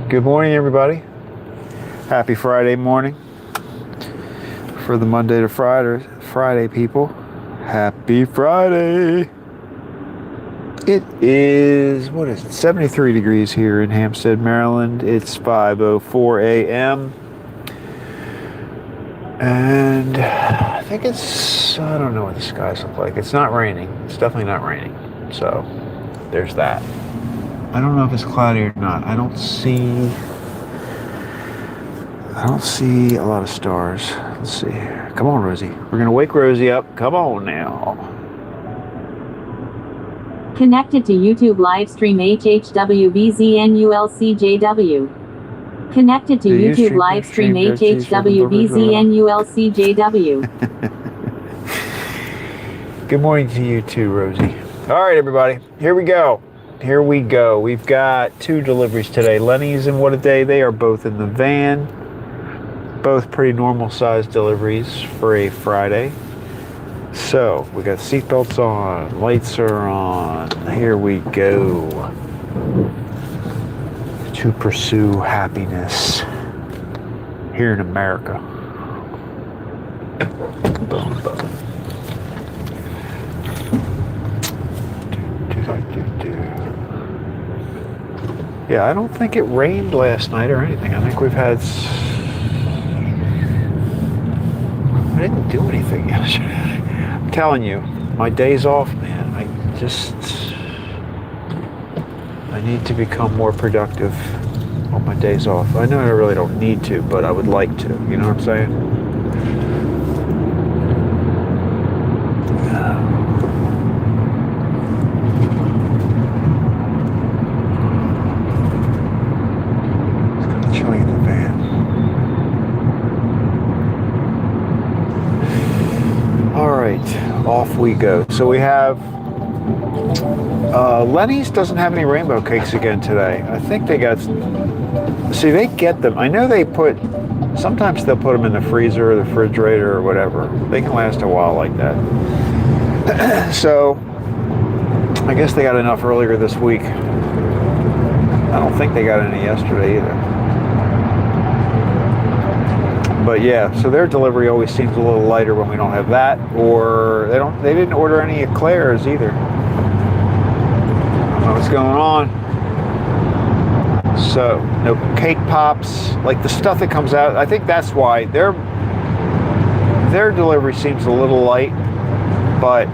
Good morning, everybody. Happy Friday morning. For the Monday to Friday people. Happy Friday. It is, 73 degrees here in Hampstead, Maryland. It's 5:04 a.m. And I think I don't know what the skies look like. It's not raining. It's definitely not raining. So there's that. I don't know if it's cloudy or not. I don't see a lot of stars. Let's see. Come on, Rosie. We're gonna wake Rosie up. Come on now. Connected to YouTube live stream HHWBZNULCJW. Connected to YouTube live stream HHWBZNULCJW. Good morning to you too, Rosie. All right, everybody. Here we go. We've got 2 deliveries today. Lenny's and What a Day. They are both in the van. Both pretty normal sized deliveries for a Friday. So we got seatbelts on, lights are on. Here we go. To pursue happiness here in America. Boom, boom. Yeah, I don't think it rained last night or anything. I think we've had... I didn't do anything yesterday. I'm telling you, my days off, man, I need to become more productive on my days off. I know I really don't need to, but I would like to. You know what I'm saying? Chilling in the van. All right, off we go. So we have Lenny's doesn't have any rainbow cakes again today. I think they got. See, they get them. I know they sometimes they'll put them in the freezer or the refrigerator or whatever. They can last a while like that. So I guess they got enough earlier this week. I don't think they got any yesterday either. But yeah, so their delivery always seems a little lighter when we don't have that, or they didn't order any eclairs either. I don't know what's going on. So no cake pops, like the stuff that comes out. I think that's why their delivery seems a little light, but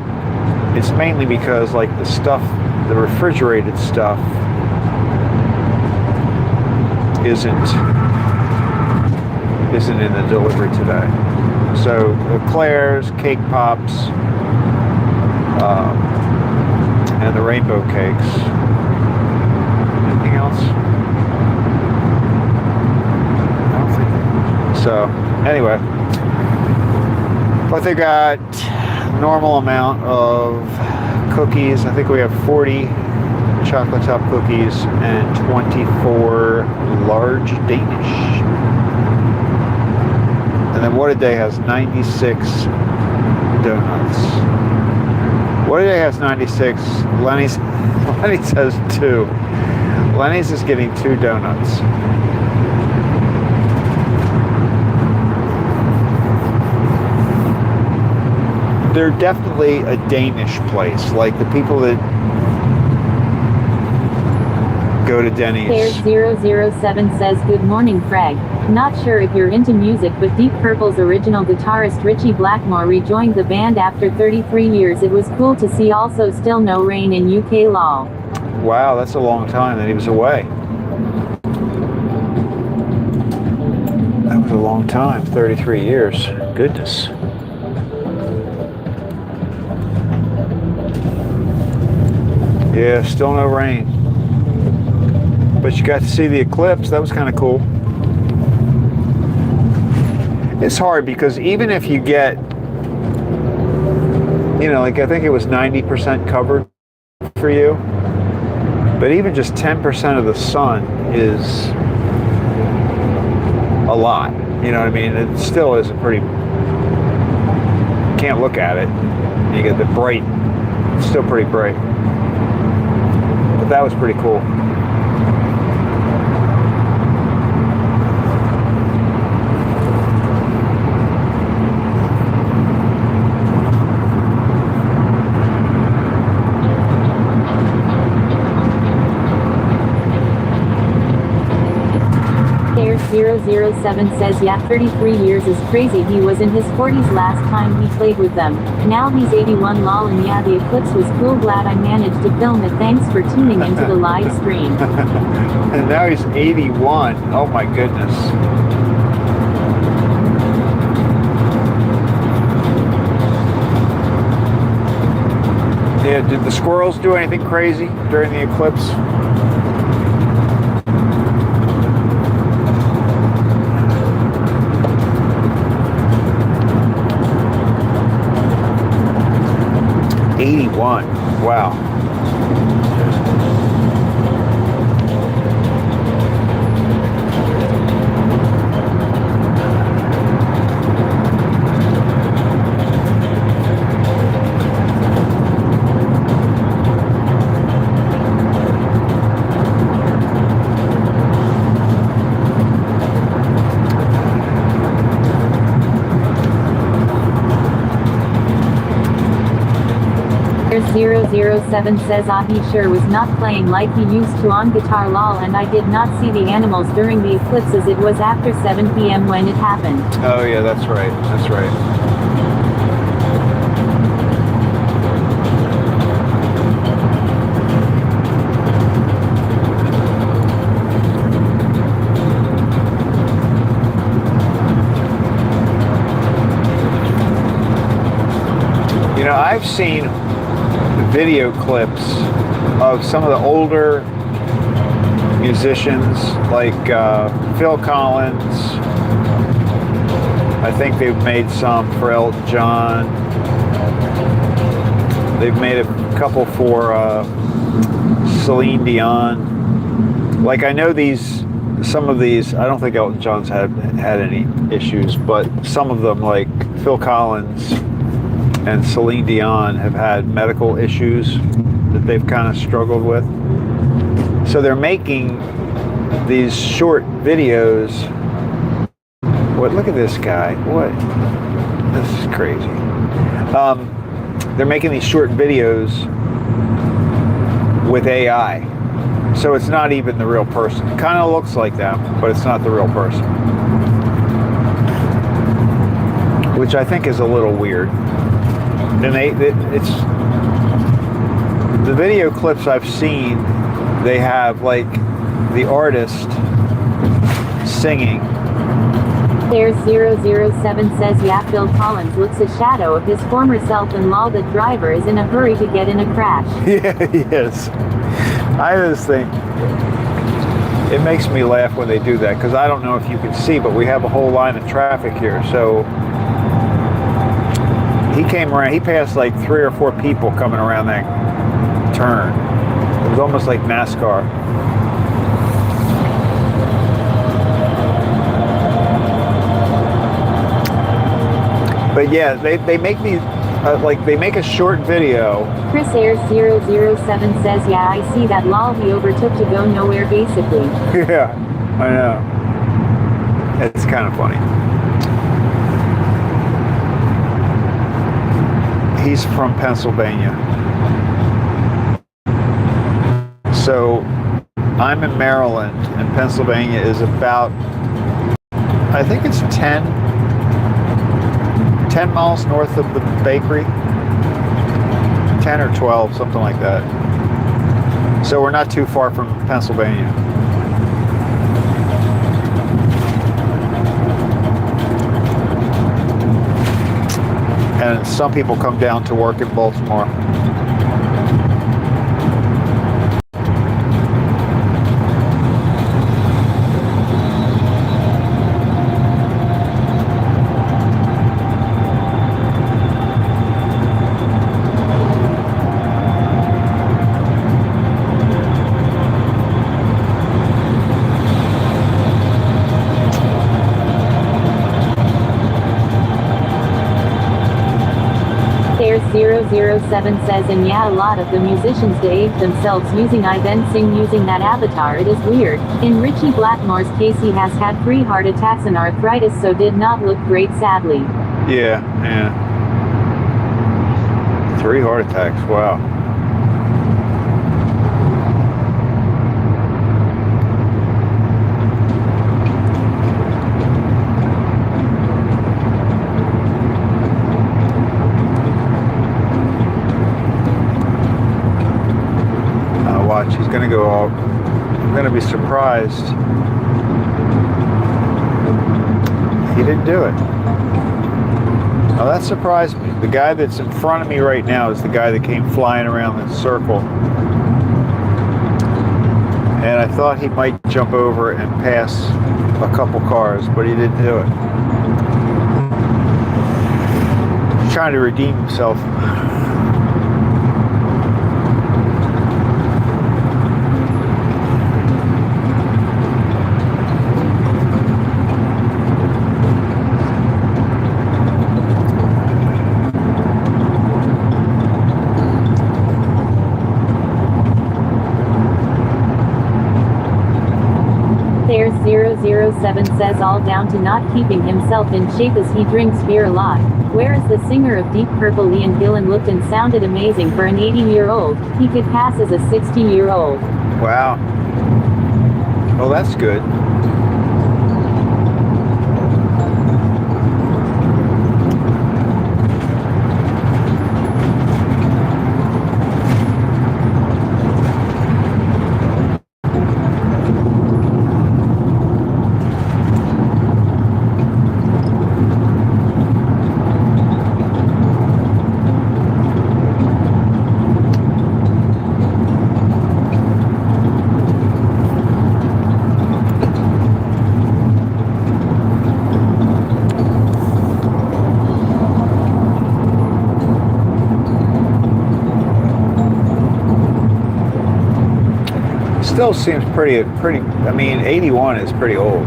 it's mainly because like the refrigerated stuff isn't in the delivery today. So eclairs, cake pops, and the rainbow cakes. Anything else? I don't think so. Anyway, but they got normal amount of cookies. I think we have 40 chocolate chip cookies and 24 large Danish. And then What a Day has 96 donuts. What a Day has 96. Lenny's has 2. Lenny's is getting 2 donuts. They're definitely a Danish place. Like the people that go to Denny's. Bear007 says, good morning, Frag. Not sure if you're into music, but Deep Purple's original guitarist Richie Blackmore rejoined the band after 33 years. It was cool to see. Also, still no rain in UK lol. Wow, that's a long time that he was away. That was a long time, 33 years. Goodness. Yeah, still no rain. But you got to see the eclipse. That was kind of cool. It's hard because even if you get, like I think it was 90% covered for you, but even just 10% of the sun is a lot. You know what I mean? It still is a pretty, can't look at it. You get the bright, it's still pretty bright. But that was pretty cool. Air007 says, yeah, 33 years is crazy. He was in his 40s last time he played with them. Now he's 81 lol, and yeah, the Eclipse was cool. Glad I managed to film it. Thanks for tuning into the live stream. And now he's 81. Oh my goodness. Yeah, did the squirrels do anything crazy during the eclipse? '81. Wow. Air007 says, he sure was not playing like he used to on guitar lol, and I did not see the animals during the eclipses. It was after 7 p.m. when it happened. Oh yeah, that's right. That's right. You know, I've seen video clips of some of the older musicians like Phil Collins. I think they've made some for Elton John. They've made a couple for Celine Dion. Like I know some of these, I don't think Elton John's had any issues, but some of them like Phil Collins and Celine Dion have had medical issues that they've kind of struggled with. So they're making these short videos. What? Look at this guy. What? This is crazy. They're making these short videos with AI. So it's not even the real person. It kind of looks like them, but it's not the real person. Which I think is a little weird. And it's the video clips I've seen, they have like the artist singing. Air007 says, yeah, Phil Collins looks a shadow of his former self, and lol, the driver is in a hurry to get in a crash. Yeah, he is. I just think it makes me laugh when they do that, because I don't know if you can see, but we have a whole line of traffic here. So he came around, he passed like 3 or 4 people coming around that turn. It was almost like NASCAR. But yeah, they make these, like they make a short video. Chris Air007 says, yeah, I see that lol, he overtook to go nowhere basically. Yeah, I know. It's kind of funny. He's from Pennsylvania. So I'm in Maryland, and Pennsylvania is about, I think it's 10 miles north of the bakery. 10 or 12, something like that. So we're not too far from Pennsylvania. And some people come down to work in Baltimore. Air007 says, and yeah, a lot of the musicians de-age themselves using I then sing using that avatar. It is weird. In Richie Blackmore's case, he has had 3 heart attacks and arthritis, so did not look great, sadly. Yeah. 3 heart attacks, wow. Watch, he's gonna go off. I'm gonna be surprised. He didn't do it. Now that surprised me. The guy that's in front of me right now is the guy that came flying around in a circle. And I thought he might jump over and pass a couple cars, but he didn't do it. He's trying to redeem himself. There's 007 says all down to not keeping himself in shape as he drinks beer a lot. Whereas the singer of Deep Purple Ian Gillan looked and sounded amazing for an 80-year-old, he could pass as a 60-year-old. Wow. Well, that's good. Still seems pretty, I mean, 81 is pretty old.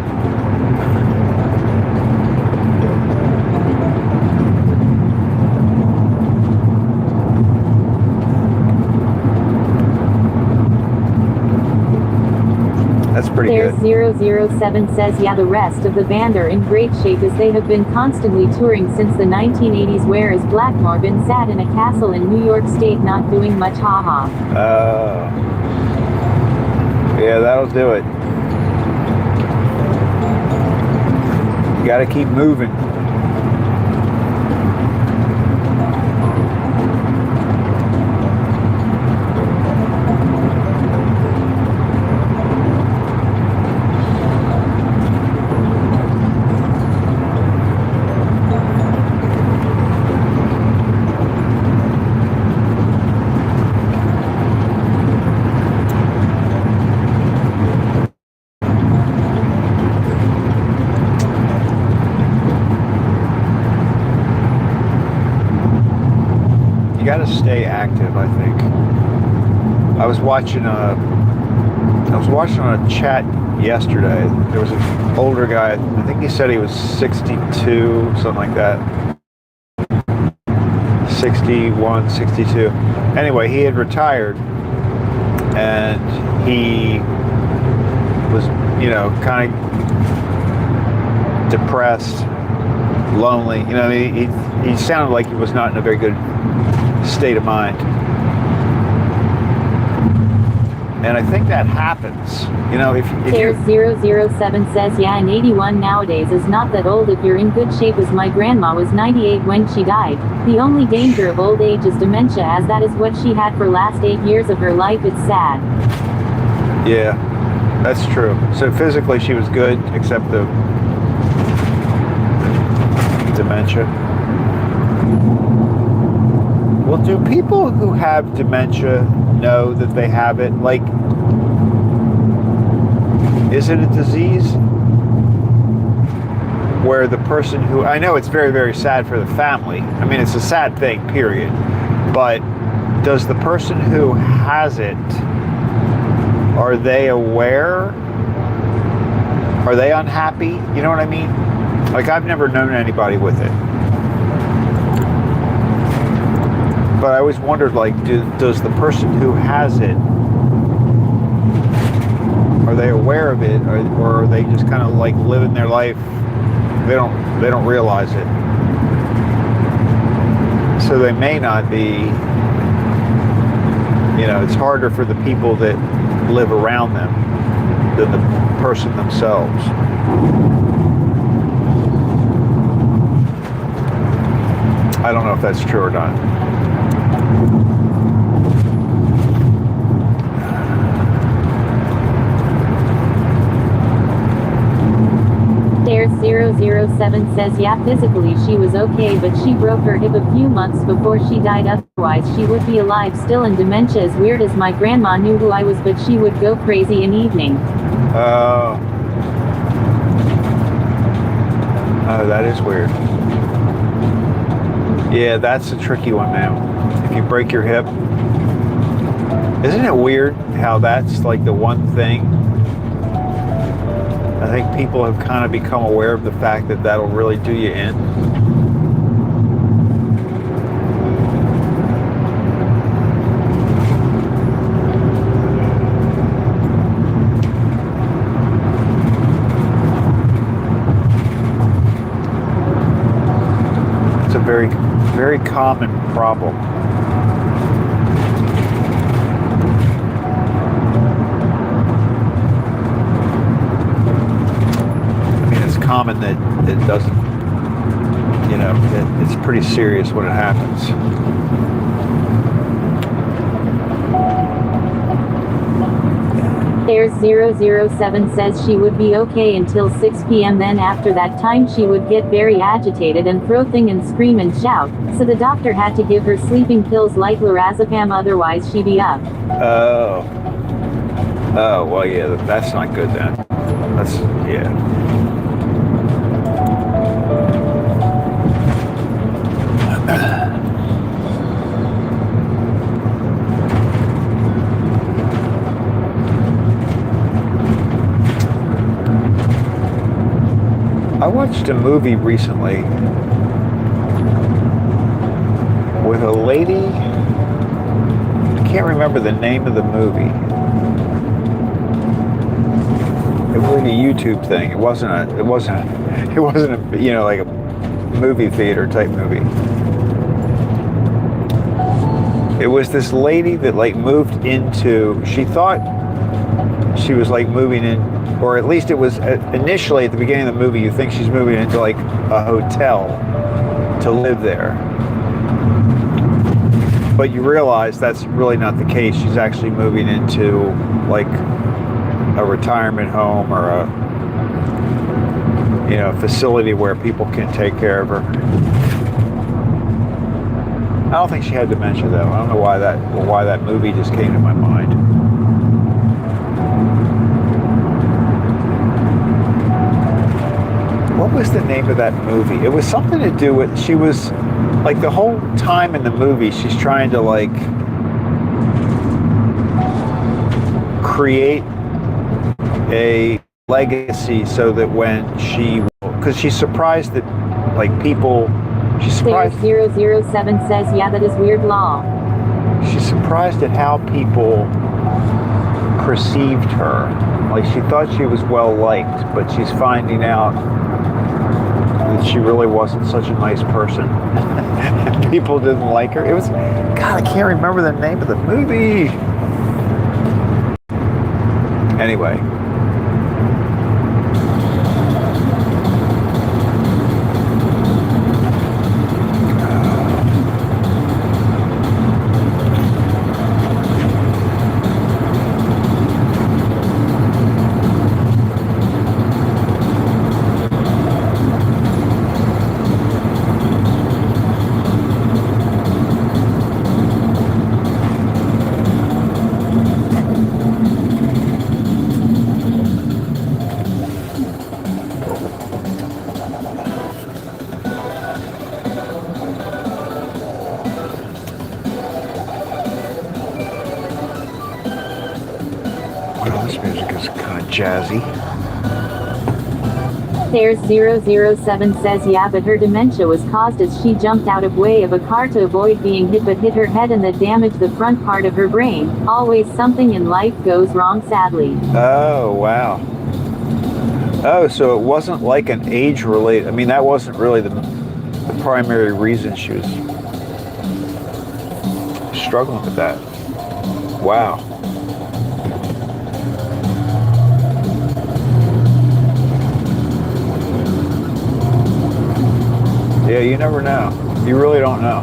That's pretty There's good. 007 says yeah, the rest of the band are in great shape as they have been constantly touring since the 1980s, whereas Blackmore been sat in a castle in New York State not doing much, haha. Yeah, that'll do it. You gotta keep moving. Got to stay active, I think. I was watching on a chat yesterday. There was an older guy. I think he said he was 62, something like that. 61, 62. Anyway, he had retired, and he was, you know, kind of depressed, lonely. You know, he sounded like he was not in a very good state of mind. And I think that happens. You know, if There's 007 says yeah, and 81 nowadays is not that old if you're in good shape, as my grandma was 98 when she died. The only danger of old age is dementia, as that is what she had for last 8 years of her life. It's sad. Yeah, that's true. So physically she was good, except the dementia. Well, do people who have dementia know that they have it? Like, is it a disease where the person who, I know it's very, very sad for the family. I mean, it's a sad thing, period. But does the person who has it, are they aware? Are they unhappy? You know what I mean? Like, I've never known anybody with it. But I always wondered, like, does the person who has it, are they aware of it, or are they just kind of like living their life? They don't realize it. So they may not be. You know, it's harder for the people that live around them than the person themselves. I don't know if that's true or not. There's007 says yeah, physically she was okay, but she broke her hip a few months before she died, otherwise she would be alive still, and dementia is weird as my grandma knew who I was, but she would go crazy in evening. Oh, that is weird. Yeah, that's a tricky one, man. If you break your hip, isn't it weird how that's like the one thing? I think people have kind of become aware of the fact that that'll really do you in. It's a very, very common problem. Common that it doesn't, you know, it's pretty serious when it happens. There's007 says she would be okay until 6 p.m. Then after that time she would get very agitated and throw things and scream and shout, so the doctor had to give her sleeping pills like lorazepam, otherwise she'd be up. Oh, well, yeah, that's not good then. That's, yeah. I watched a movie recently with a lady. I can't remember the name of the movie. It was like a YouTube thing. It wasn't a, you know, like a movie theater type movie. It was this lady that like moved into, she thought she was like moving in, or at least it was initially at the beginning of the movie, you think she's moving into like a hotel to live there. But you realize that's really not the case. She's actually moving into like a retirement home or a, you know, facility where people can take care of her. I don't think she had dementia though. I don't know why that movie just came to my mind. What was the name of that movie? It was something to do with, she was like the whole time in the movie she's trying to like create a legacy so that when she, because she's surprised that like people, she's surprised. There's007 says yeah, that is weird law. She's surprised at how people perceived her. Like she thought she was well liked, but she's finding out that she really wasn't such a nice person. People didn't like her. It was, God, I can't remember the name of the movie. Anyway. This music is kind of jazzy. There's007 says yeah, but her dementia was caused as she jumped out of way of a car to avoid being hit, but hit her head and that damaged the front part of her brain. Always something in life goes wrong, sadly. Oh, wow. Oh, so it wasn't like an age-related, I mean, that wasn't really the primary reason she was struggling with that. Wow. Yeah, you never know. You really don't know.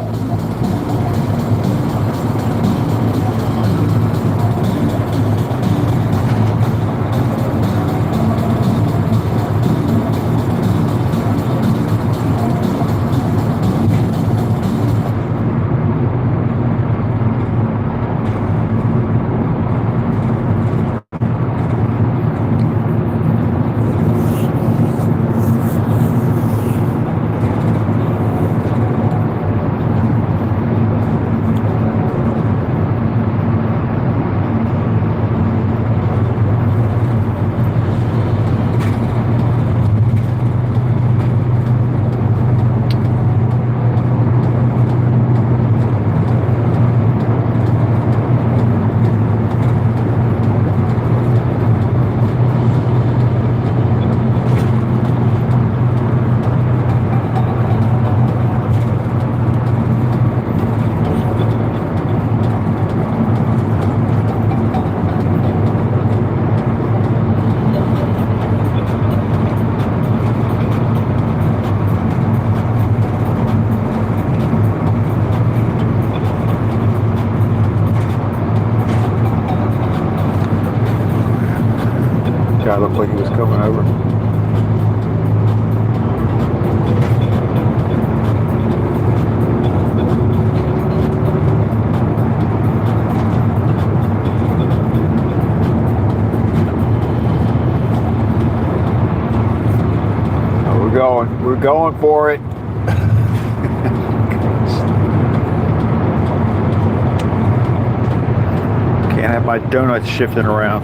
Guy looked like he was coming over. We're going for it. Can't have my donuts shifting around.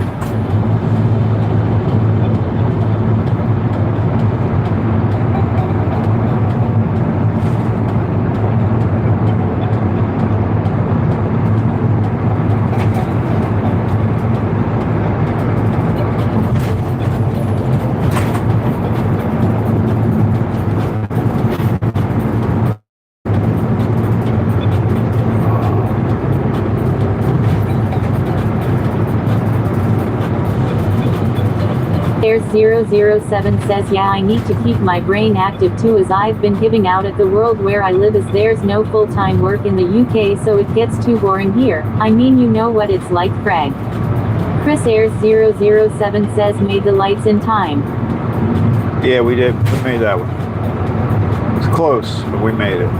Air007 says yeah, I need to keep my brain active too, as I've been giving out at the world where I live, as there's no full-time work in the UK, so it gets too boring here. I mean, you know what it's like, Craig. Chris Airs007 says made the lights in time. Yeah, we did. We made that one. It's close, but we made it.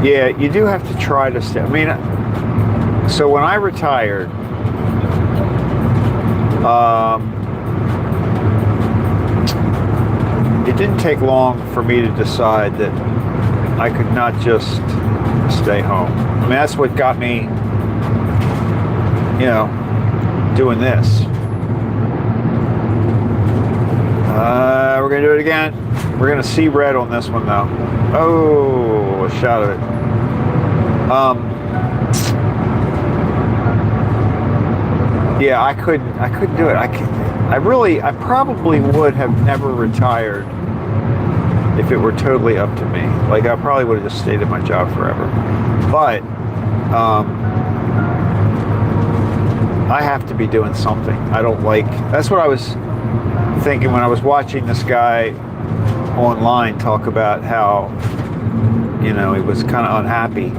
Yeah, you do have to try to stay. I mean, so when I retired, it didn't take long for me to decide that I could not just stay home. I mean, that's what got me, you know, doing this. We're gonna do it again. We're gonna see red on this one though. Oh, a shot of it. Yeah, I couldn't do it. I probably would have never retired if it were totally up to me. Like, I probably would have just stayed at my job forever. But I have to be doing something. I don't like, that's what I was thinking when I was watching this guy online talk about how, you know, he was kind of unhappy.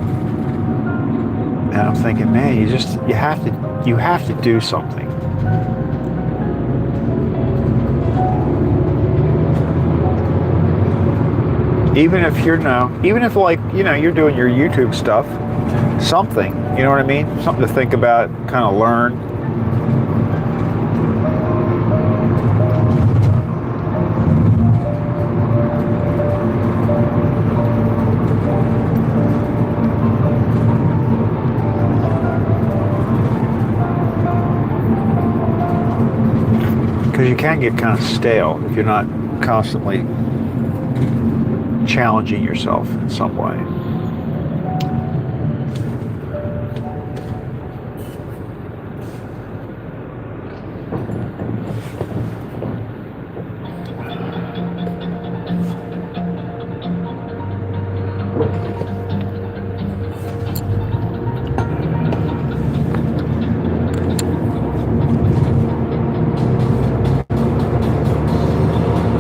And I'm thinking, man, you have to do something. Even if like, you know, you're doing your YouTube stuff, something, you know what I mean? Something to think about, kind of learn. Because you can get kind of stale if you're not constantly challenging yourself in some way.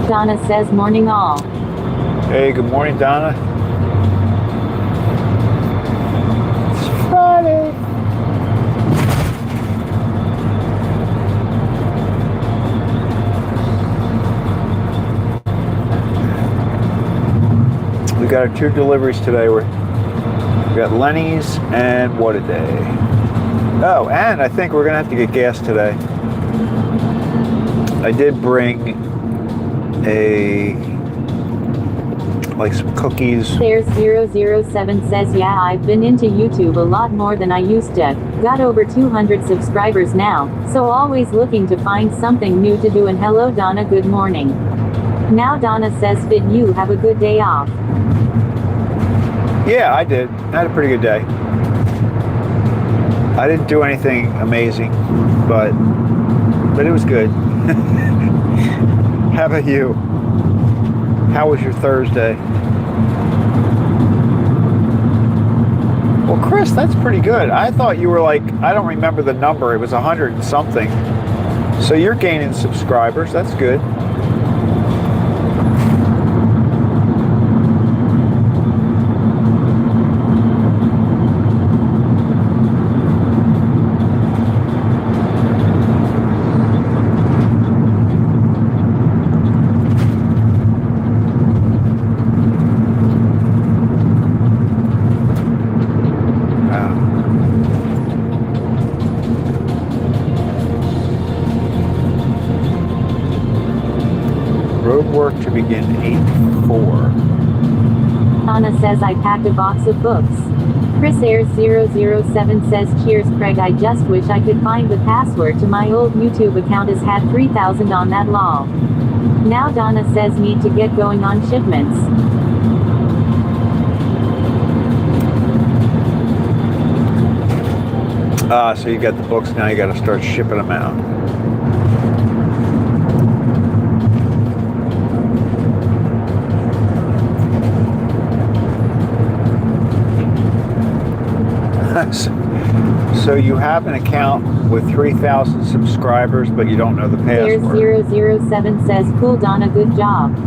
Donna says morning all. Hey, good morning, Donna. It's Friday. We got our 2 deliveries today. We got Lenny's and What a Day. Oh, and I think we're gonna have to get gas today. I did bring like some cookies. There's 007 says yeah, I've been into YouTube a lot more than I used to. Got over 200 subscribers now, so always looking to find something new to do. And hello Donna, good morning. Now Donna says fit you have a good day off. Yeah, I did. I had a pretty good day. I didn't do anything amazing, but it was good. How about you? How was your Thursday? Well, Chris, that's pretty good. I thought you were like, I don't remember the number. It was 100 and something. So you're gaining subscribers. That's good. Roadwork to begin 8-4. Anna says I packed a box of books. Chris Ayers 007 says cheers Craig, I just wish I could find the password to my old YouTube account, has had 3,000 on that lol. Now Donna says need to get going on shipments. So you got the books now, you got to start shipping them out. So you have an account with 3,000 subscribers, but you don't know the password. There's 007 says cool Donna, good job.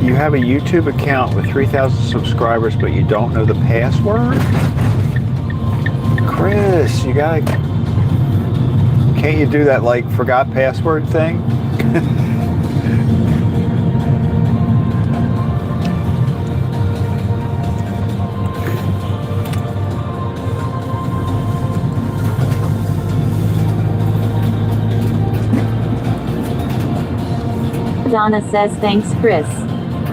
You have a YouTube account with 3,000 subscribers, but you don't know the password? Chris, you gotta... Can't you do that, like, forgot password thing? Donna says thanks Chris.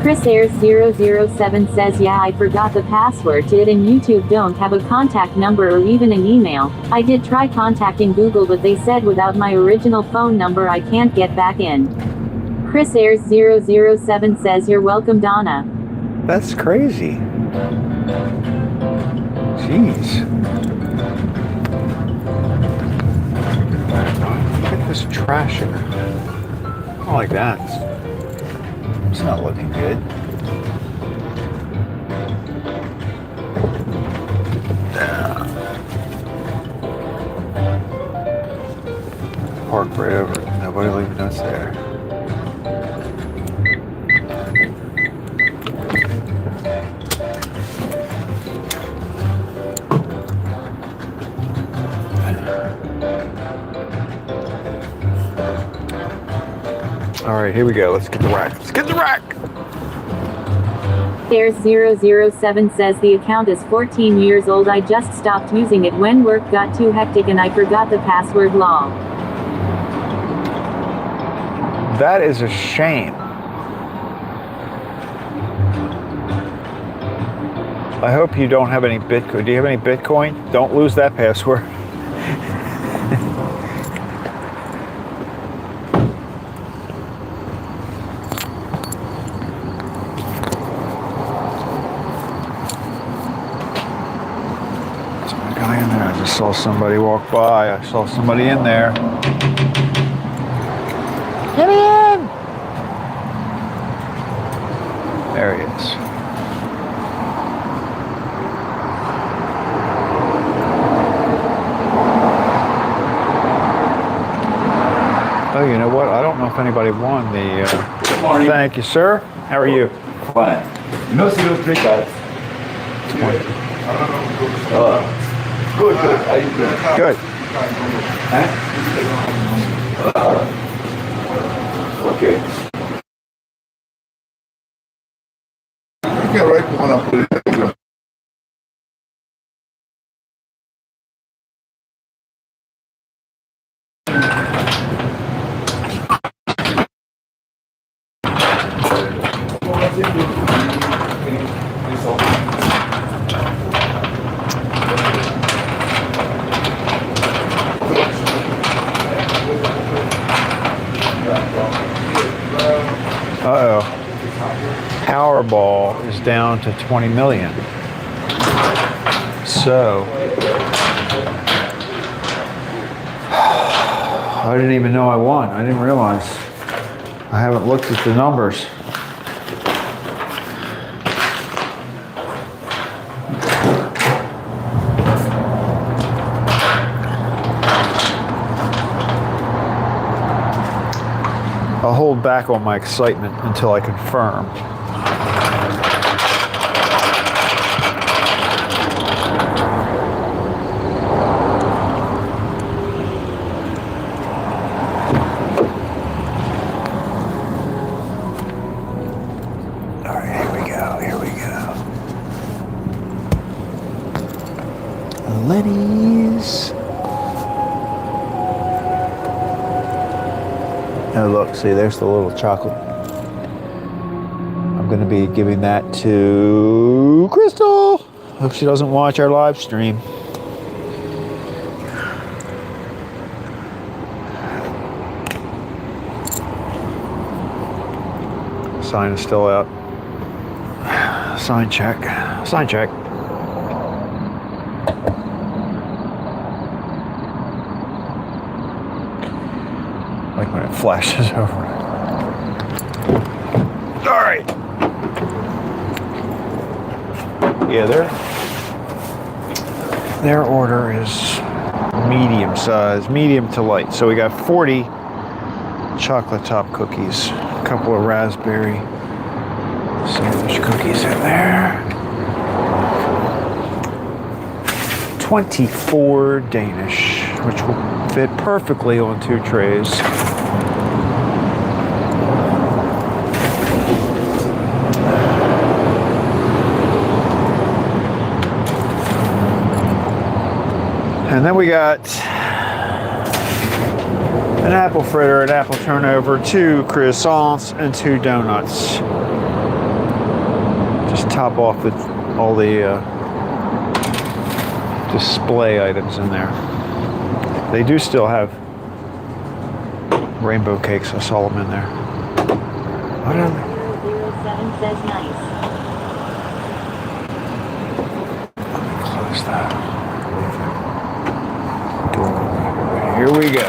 Chris Ayers 007 says yeah, I forgot the password to it and YouTube don't have a contact number or even an email. I did try contacting Google, but they said without my original phone number I can't get back in. Chris Ayers 007 says you're welcome Donna. That's crazy. Jeez. Look at this trash in it. I don't like that. It's not looking good. Park right over it. Nobody leaving notes there. All right, here we go. Let's get the rack. Let's get the rack. There's 007 says the account is 14 years old. I just stopped using it when work got too hectic and I forgot the password lol. That is a shame. I hope you don't have any Bitcoin. Do you have any Bitcoin? Don't lose that password. I just saw somebody walk by. I saw somebody in there. Get in! There he is. Oh, you know what? I don't know if anybody won the... Good morning. Thank you, sir. How are you? Fine. You know, see those 3 cards? Good. How you doing? Good. Huh? Okay. You can write one up. Put it in. Uh-oh. Powerball is down to 20 million. So, I didn't even know I won. I didn't realize. I haven't looked at the numbers. I'll hold back on my excitement until I confirm. All right, here we go. Here we go. Lenny's. Oh, look, see, there's the little chocolate. I'm going to be giving that to Crystal. Hope she doesn't watch our live stream. Sign is still out. Sign check. Sign check. Like when it flashes over. All right. Yeah, their order is medium size, medium to light. So we got 40 chocolate top cookies, a couple of raspberry sandwich cookies in there. 24 Danish, which will fit perfectly on 2 trays. And then we got an apple fritter, an apple turnover, 2 croissants, and 2 donuts. Just top off with all the display items in there. They do still have rainbow cakes. I saw them in there. What are they? 07 says nice. Let me close that. Here we go.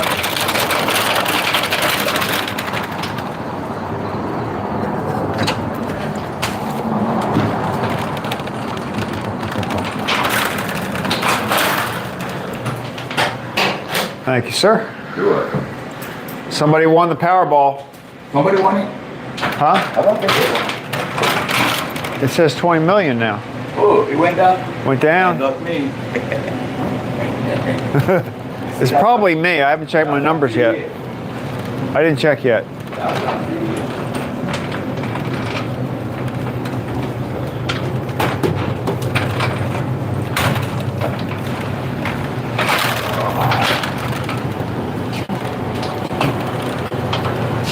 Thank you, sir. You're welcome. Somebody won the Powerball. Somebody won it? Huh? I don't think they won. It says 20 million now. Oh, it went down? Went down. Not me. It's probably me. I haven't checked my numbers yet. I didn't check yet.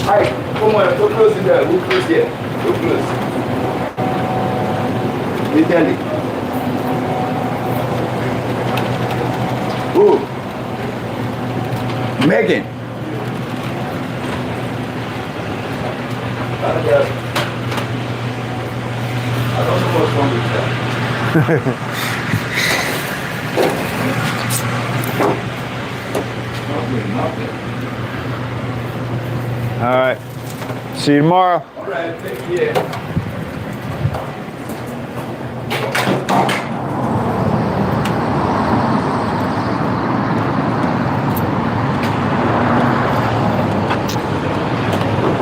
Hi, come on, go close in there. Go close here. Go close. Italy. Who? Megan. I don't know what's wrong with that. Nothing. All right. See you tomorrow. All right, take care.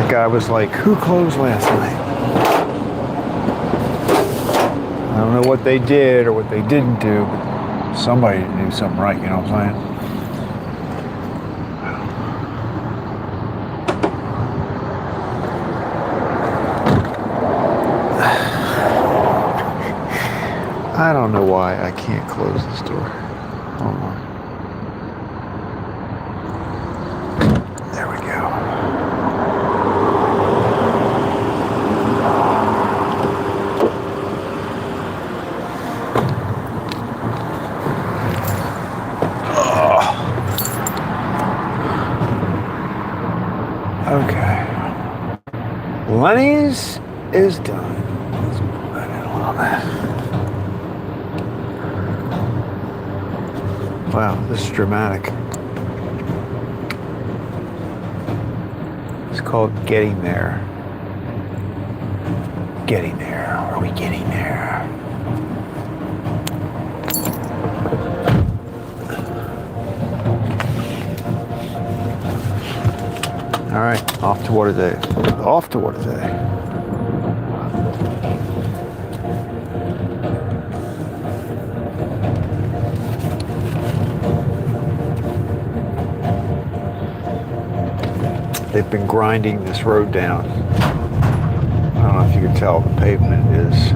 The guy was like, who closed last night? I don't know what they did or what they didn't do, but somebody didn't do something right, you know what I'm saying? I don't know why I can't close this door. Hold on. There we go. Okay. Lenny's is done. Let's put that in a little bit. Wow, this is dramatic. It's called Getting There. Getting there. Are we getting there? All right, off to what a day. Off to what a day. They've been grinding this road down. don't know if you can tell, the pavement is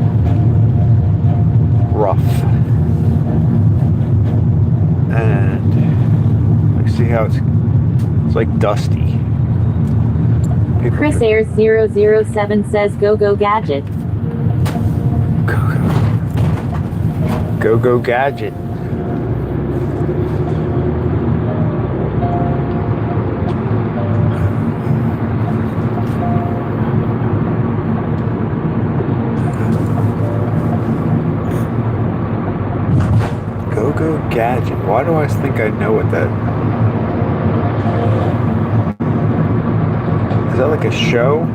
rough. And you see how it's like dusty. People Chris Ayers 007 says go go gadget. Go go gadget. Go go gadget. Why do I think I know what that? Is that like a show?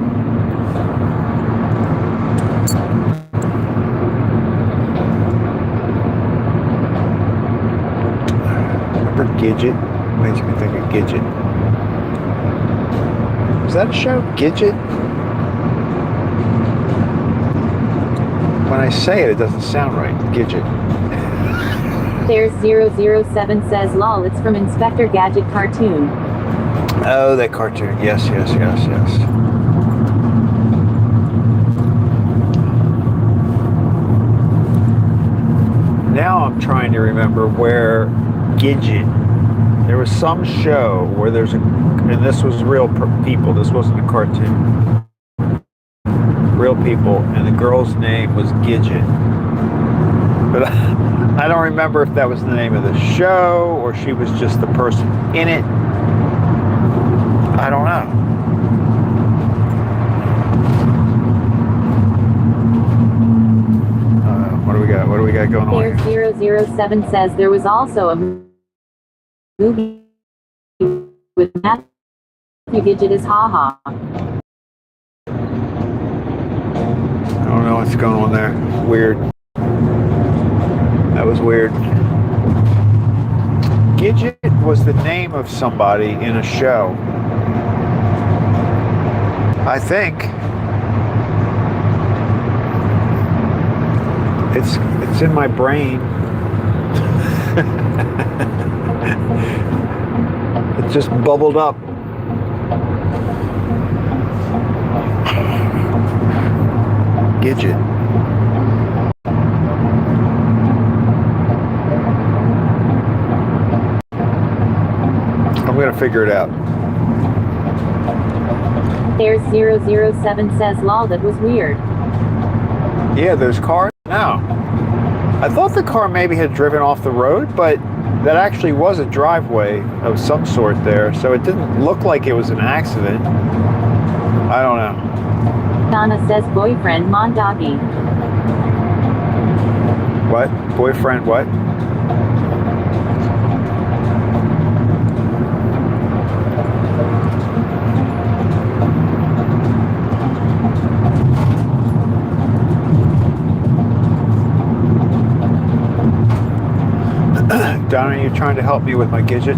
Remember Gidget? Makes me think of Gidget. Is that a show? Gidget? When I say it, it doesn't sound right. Gidget. There's 007 says lol, it's from Inspector Gadget cartoon. Oh, that cartoon. Yes, yes, yes, yes. Now I'm trying to remember where Gidget, there was some show where there's a, and this was real people, this wasn't a cartoon. Real people, and the girl's name was Gidget. But I don't remember if that was the name of the show or she was just the person in it. I don't know. What do we got? What do we got going on here? There's 007 says there was also a movie with Matthew Gidget as haha. I don't know what's going on there. Weird. That was weird. Gidget was the name of somebody in a show. I think. It's in my brain. It just bubbled up. Gidget. I'm gonna figure it out. There's 007 says lol, that was weird. Yeah, those cars? No. I thought the car maybe had driven off the road, but that actually was a driveway of some sort there, so it didn't look like it was an accident. I don't know. Donna says boyfriend Mondoggy. What? Boyfriend what? Donna, are you trying to help me with my Gidget?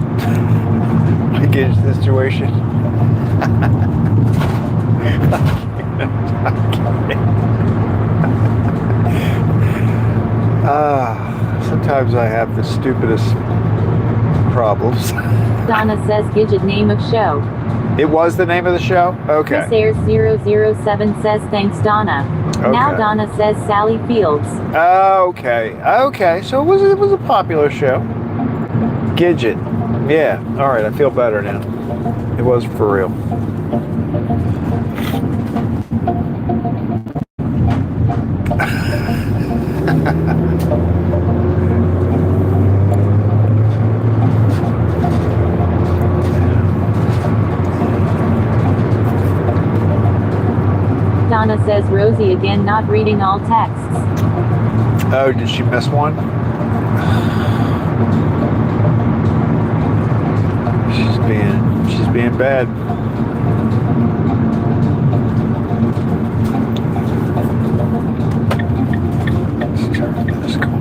My Gidget situation? Sometimes I have the stupidest problems. Donna says Gidget name of show. It was the name of the show? Okay. Chris Ayers 007 says thanks Donna. Okay. Now Donna says Sally Fields. Okay. Okay. So it was a popular show. Gidget. Yeah. All right. I feel better now. It was for real. Donna says Rosie again not reading all texts. Oh, did she miss one? She's being bad. Let's turn this corner.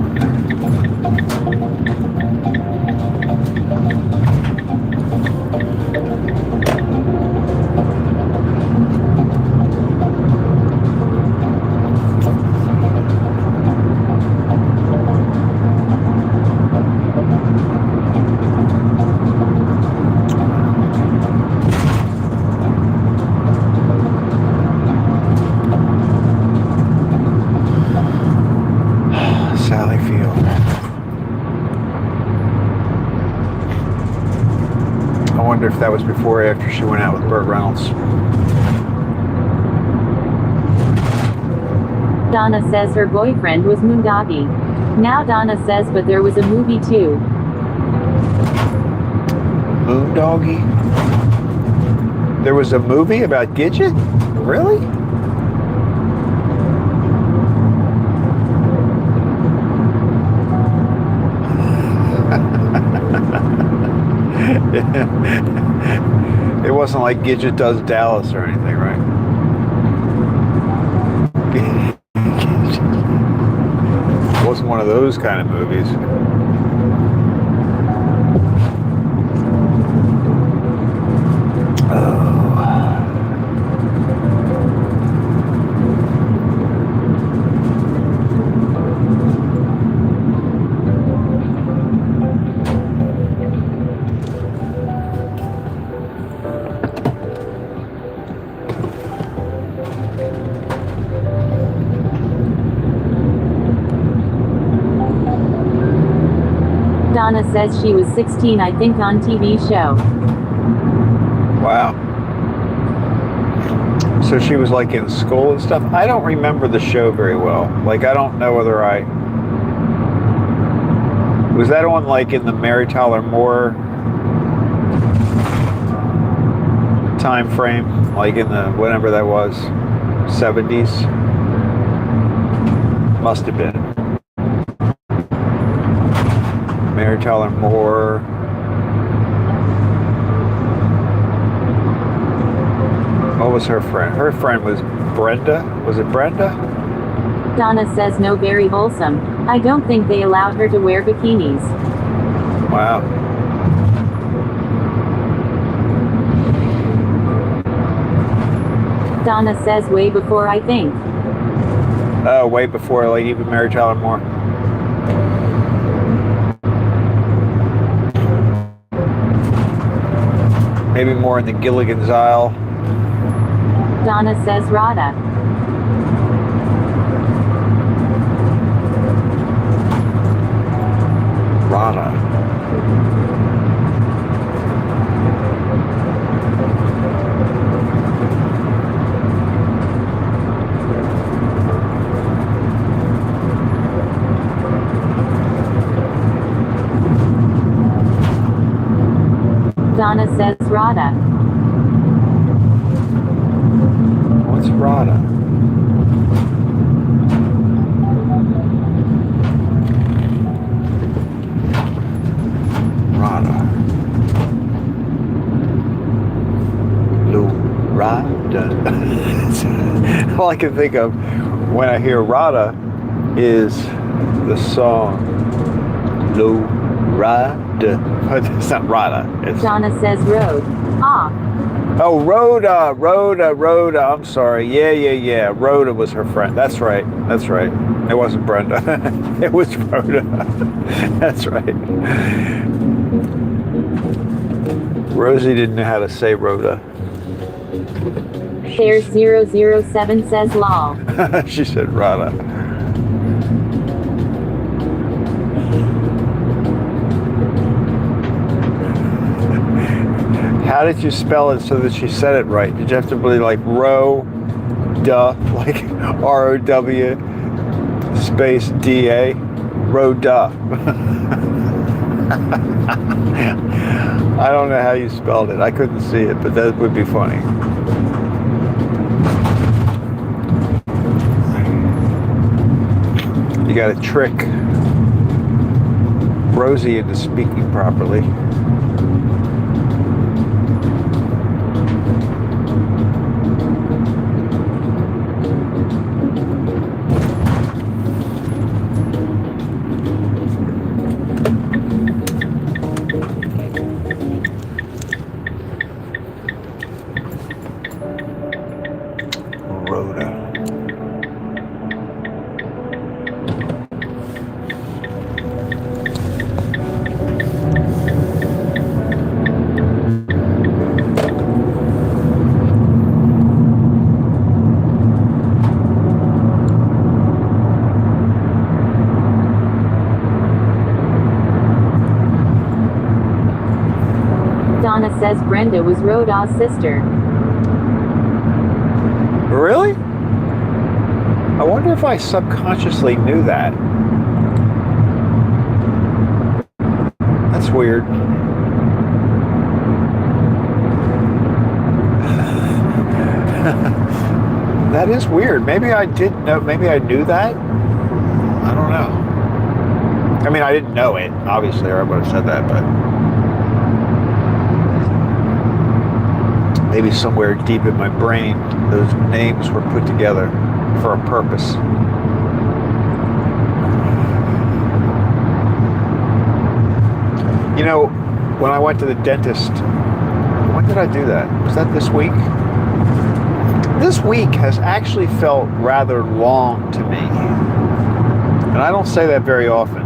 if that was before or after she went out with Burt Reynolds. Donna says her boyfriend was Moondoggy. Now Donna says, but there was a movie too. Moondoggy? There was a movie about Gidget? Really? It wasn't like Gidget Does Dallas or anything, right? It wasn't one of those kind of movies. Donna says she was 16, I think, on TV show. Wow. So she was like in school and stuff? I don't remember the show very well. Like, I don't know whether I... Was that on like in the Mary Tyler Moore time frame? Like in the, whatever that was, 70s? Must have been. Mary Tyler Moore. What was her friend? Her friend was Brenda. Was it Brenda? Donna says no, very wholesome. I don't think they allowed her to wear bikinis. Wow. Donna says way before, I think. Oh, way before, like even Mary Tyler Moore. Maybe more in the Gilligan's Isle. Donna says Rada. Rada. Donna says Rada. What's Rada? Rada. Lou Rada. All I can think of when I hear Rada is the song Lou Rada. But it's not Rada. It's Donna says road. Ah. Oh, Rhoda. I'm sorry. Yeah. Rhoda was her friend. That's right. It wasn't Brenda. It was Rhoda. That's right. Rosie didn't know how to say Rhoda. There's 007 says lol. She said Rhoda. How did you spell it so that she said it right? Did you have to be like Ro-da, like R-O-W space D-A? Ro-da. I don't know how you spelled it. I couldn't see it, but that would be funny. You got to trick Rosie into speaking properly. says Brenda was Rhoda's sister. Really? I wonder if I subconsciously knew that. That's weird. That is weird. Maybe I didn't know. Maybe I knew that. I don't know. I mean, I didn't know it, obviously, or I would have said that, but maybe somewhere deep in my brain, those names were put together for a purpose. You know, when I went to the dentist, when did I do that? Was that this week? This week has actually felt rather long to me. And I don't say that very often.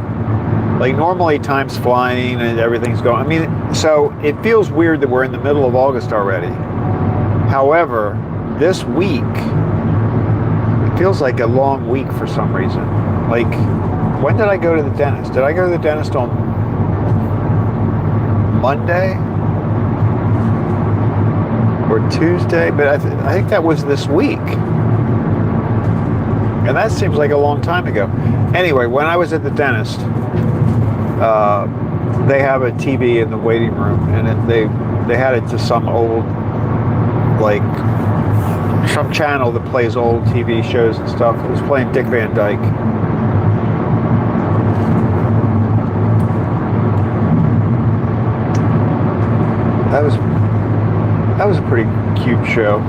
Like normally time's flying and everything's going. I mean, so it feels weird that we're in the middle of August already. However, this week, it feels like a long week for some reason. Like, when did I go to the dentist? Did I go to the dentist on Monday? Or Tuesday? But I think that was this week. And that seems like a long time ago. Anyway, when I was at the dentist, they have a TV in the waiting room, and they had it to some old, like, some channel that plays old TV shows and stuff. It was playing Dick Van Dyke. That was a pretty cute show.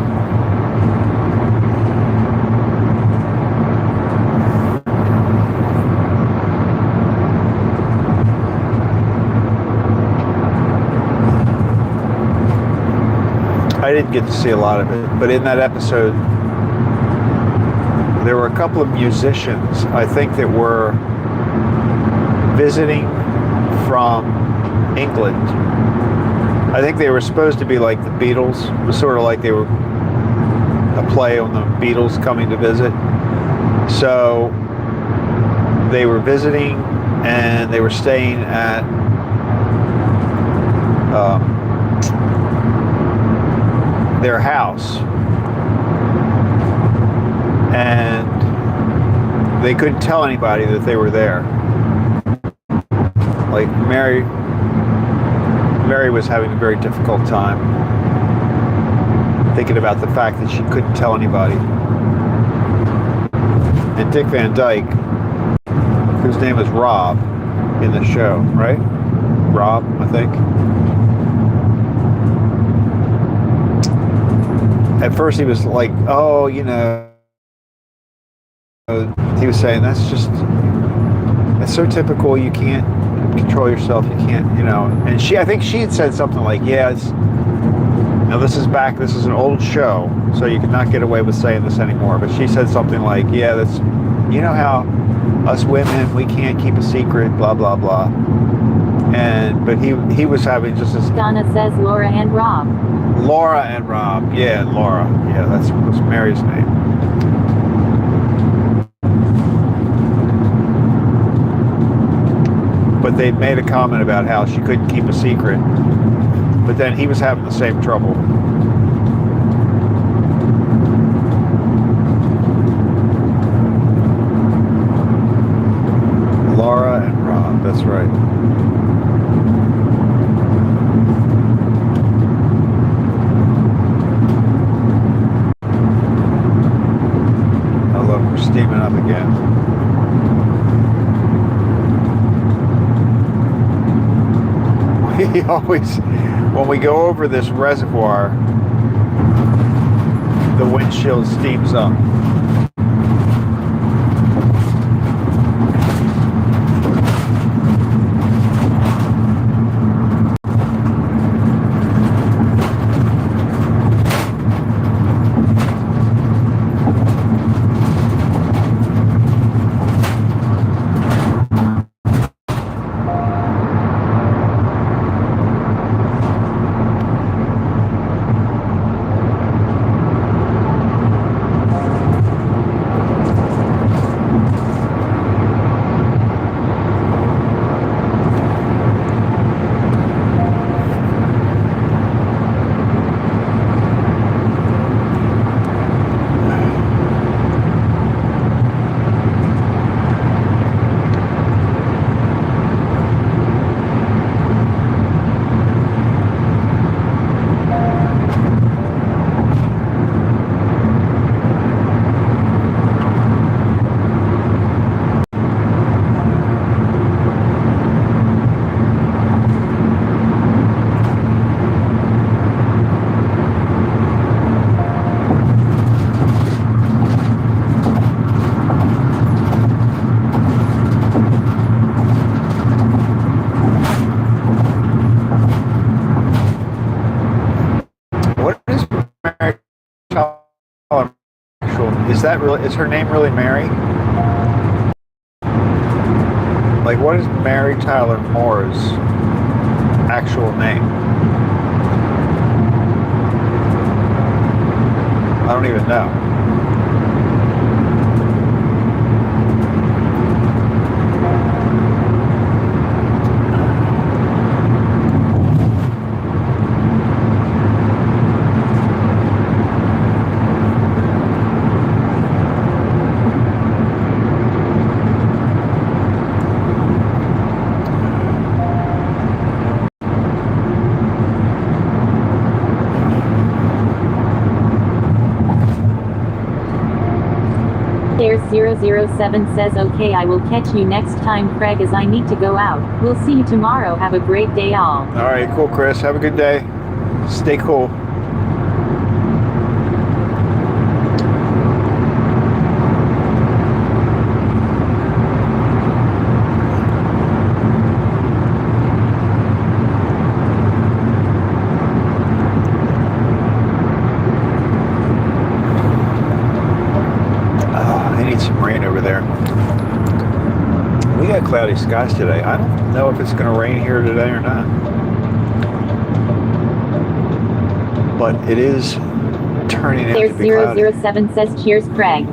I didn't get to see a lot of it, but in that episode, there were a couple of musicians, I think, that were visiting from England. I think they were supposed to be like the Beatles. It was sort of like they were a play on the Beatles coming to visit. So they were visiting, and they were staying at their house, and they couldn't tell anybody that they were there. Like Mary was having a very difficult time thinking about the fact that she couldn't tell anybody. And Dick Van Dyke, whose name is Rob in the show, right? Rob, I think. At first he was like, oh, you know, he was saying, that's so typical, you can't control yourself, you can't, you know. And I think she had said something like, yeah, now this is an old show, so you cannot get away with saying this anymore. But she said something like, yeah, that's, you know how us women, we can't keep a secret, blah, blah, blah. But he was having just this. Donna says Laura and Rob. Laura and Rob, yeah, Laura, yeah, that was Mary's name. But they made a comment about how she couldn't keep a secret, but then he was having the same trouble. Laura and Rob, that's right. Steaming up again. We always, when we go over this reservoir, the windshield steams up. Is that really? Is her name really Mary? Like, what is Mary Tyler Moore's actual name? I don't even know. There's 007 says okay, I will catch you next time, Craig, as I need to go out. We'll see you tomorrow. Have a great day all. Alright, cool, Chris. Have a good day. Stay cool. We got cloudy skies today. I don't know if it's going to rain here today or not. But it is turning out to be cloudy. There's 007 says cheers, Craig.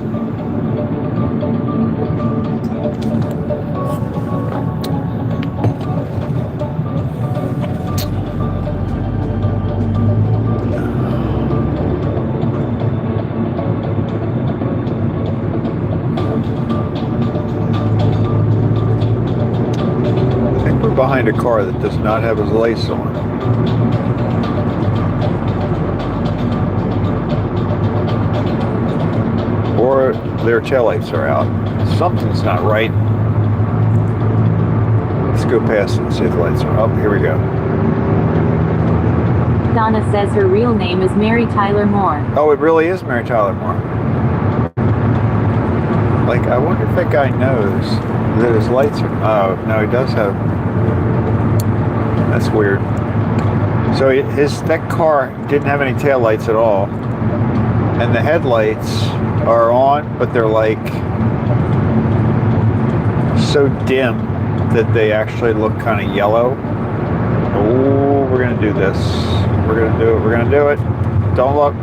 Behind a car that does not have his lights on. Or their taillights are out. Something's not right. Let's go past and see if the lights are up. Here we go. Donna says her real name is Mary Tyler Moore. Oh, it really is Mary Tyler Moore. Like, I wonder if that guy knows that his lights are... Oh, no, he does have... That's weird. So that car didn't have any taillights at all. And the headlights are on, but they're like so dim that they actually look kind of yellow. Oh, we're gonna do this. We're gonna do it. We're gonna do it. Don't look.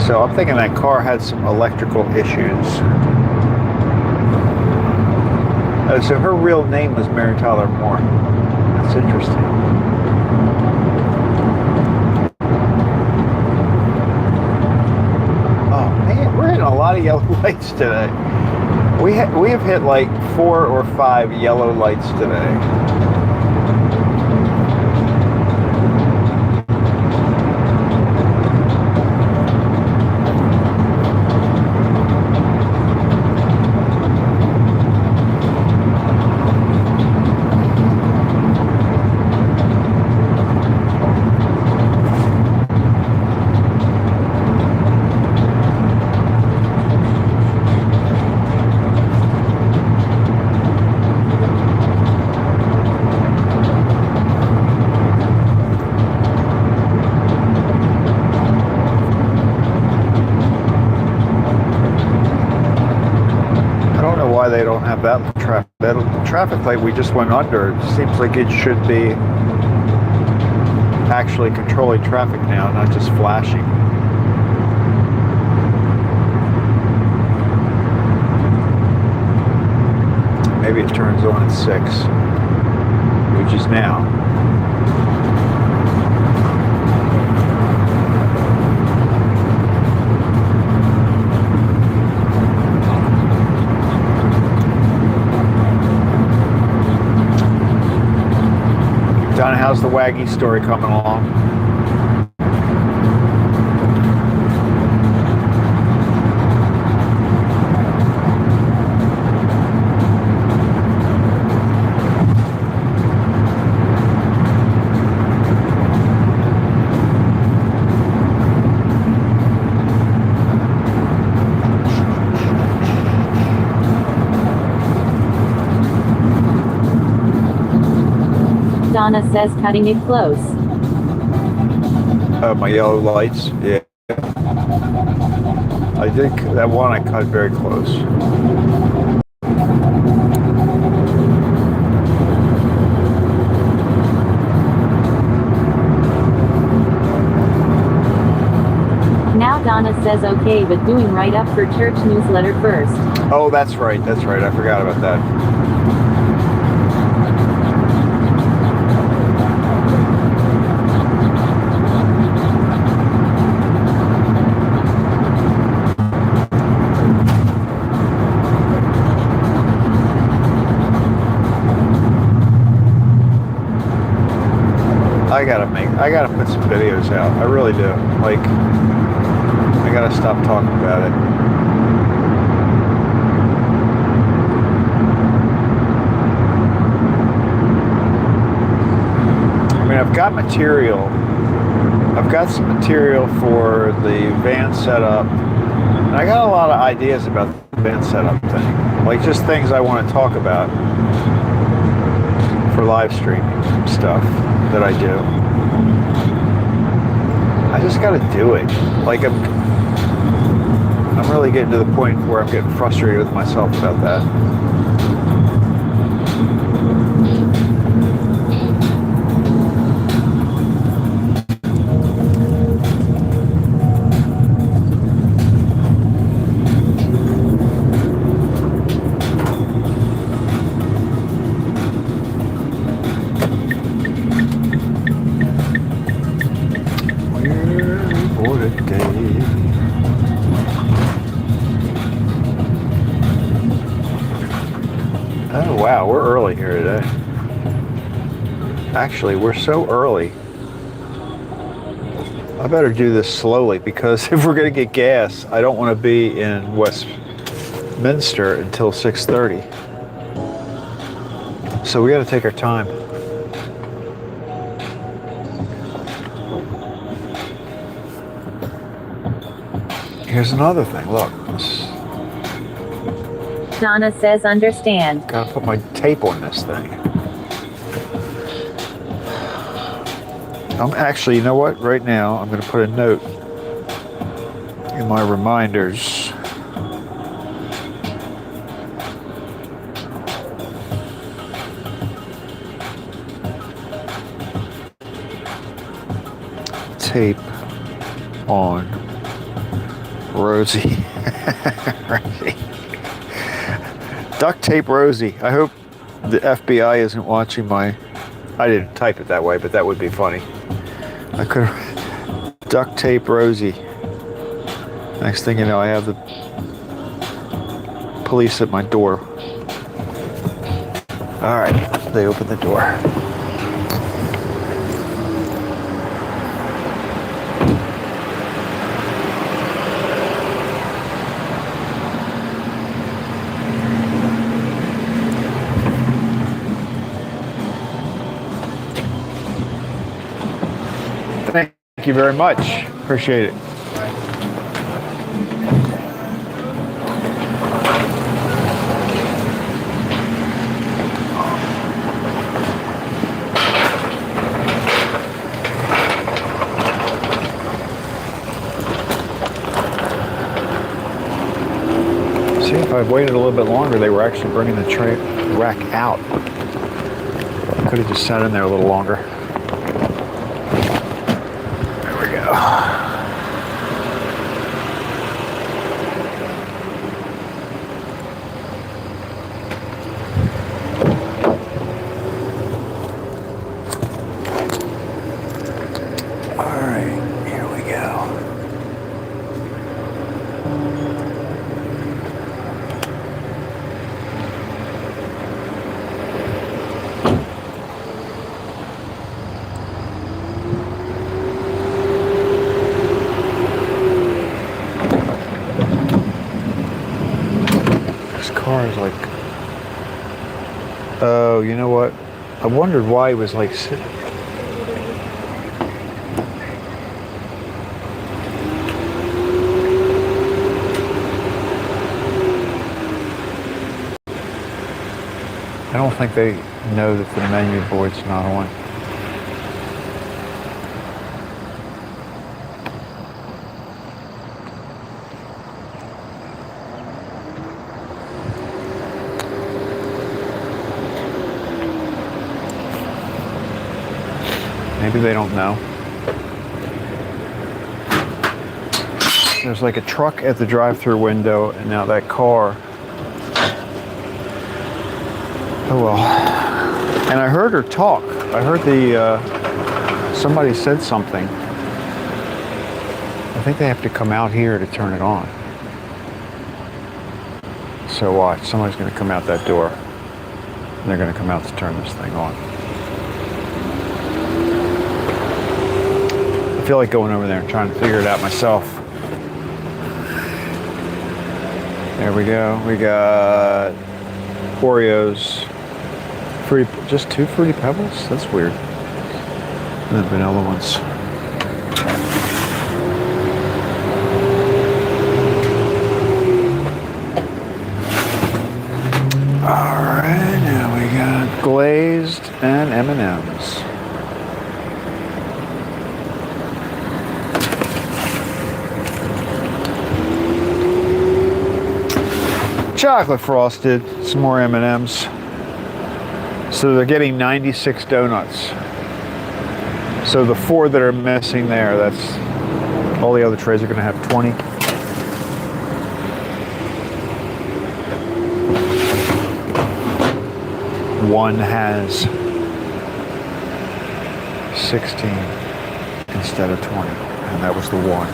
So I'm thinking that car had some electrical issues. So her real name was Mary Tyler Moore. That's interesting. Oh man, we're hitting a lot of yellow lights today. We have hit like 4 or 5 yellow lights today. They don't have that traffic light we just went under. It seems like it should be actually controlling traffic now, not just flashing. Maybe it turns on at 6, which is now. Donna, how's the Waggy story coming along? Donna says cutting it close. My yellow lights. Yeah. I did that one. I cut very close. Now Donna says okay, but doing write up for church newsletter first. Oh, that's right. That's right. I forgot about that. I gotta put some videos out. I really do. Like, I gotta stop talking about it. I mean, I've got material. I've got some material for the van setup. And I got a lot of ideas about the van setup thing. Like, just things I want to talk about for live streaming stuff that I do. I just got to do it. Like, I'm really getting to the point where I'm getting frustrated with myself about that. Oh wow, we're early here today. Actually, we're so early. I better do this slowly because if we're going to get gas, I don't want to be in Westminster until 6:30. So we got to take our time. Here's another thing. Look. Donna says understand. Gotta put my tape on this thing. I'm actually, you know what? Right now, I'm gonna put a note in my reminders. Tape on Rosie. Rosie. Duct tape Rosie. I hope the FBI isn't watching my... I didn't type it that way, but that would be funny. I could have... Duct tape Rosie. Next thing you know, I have the police at my door. All right, they open the door. Thank you very much. Appreciate it. See, if I'd waited a little bit longer, they were actually bringing the rack out. I could have just sat in there a little longer. Oh, you know what? I wondered why he was like sitting. I don't think they know that the menu board's not on. Maybe they don't know. There's like a truck at the drive-through window, and now that car. Oh well. And I heard her talk. I heard somebody said something. I think they have to come out here to turn it on. So watch, somebody's gonna come out that door. And they're gonna come out to turn this thing on. I feel like going over there and trying to figure it out myself. There we go. We got Oreos. Just 2 Fruity Pebbles? That's weird. And then vanilla ones. Alright, now we got glazed and M&Ms. Chocolate frosted, some more M&Ms. So they're getting 96 donuts. So the 4 that are missing there, that's all the other trays are going to have 20. One has 16 instead of 20, and that was the one.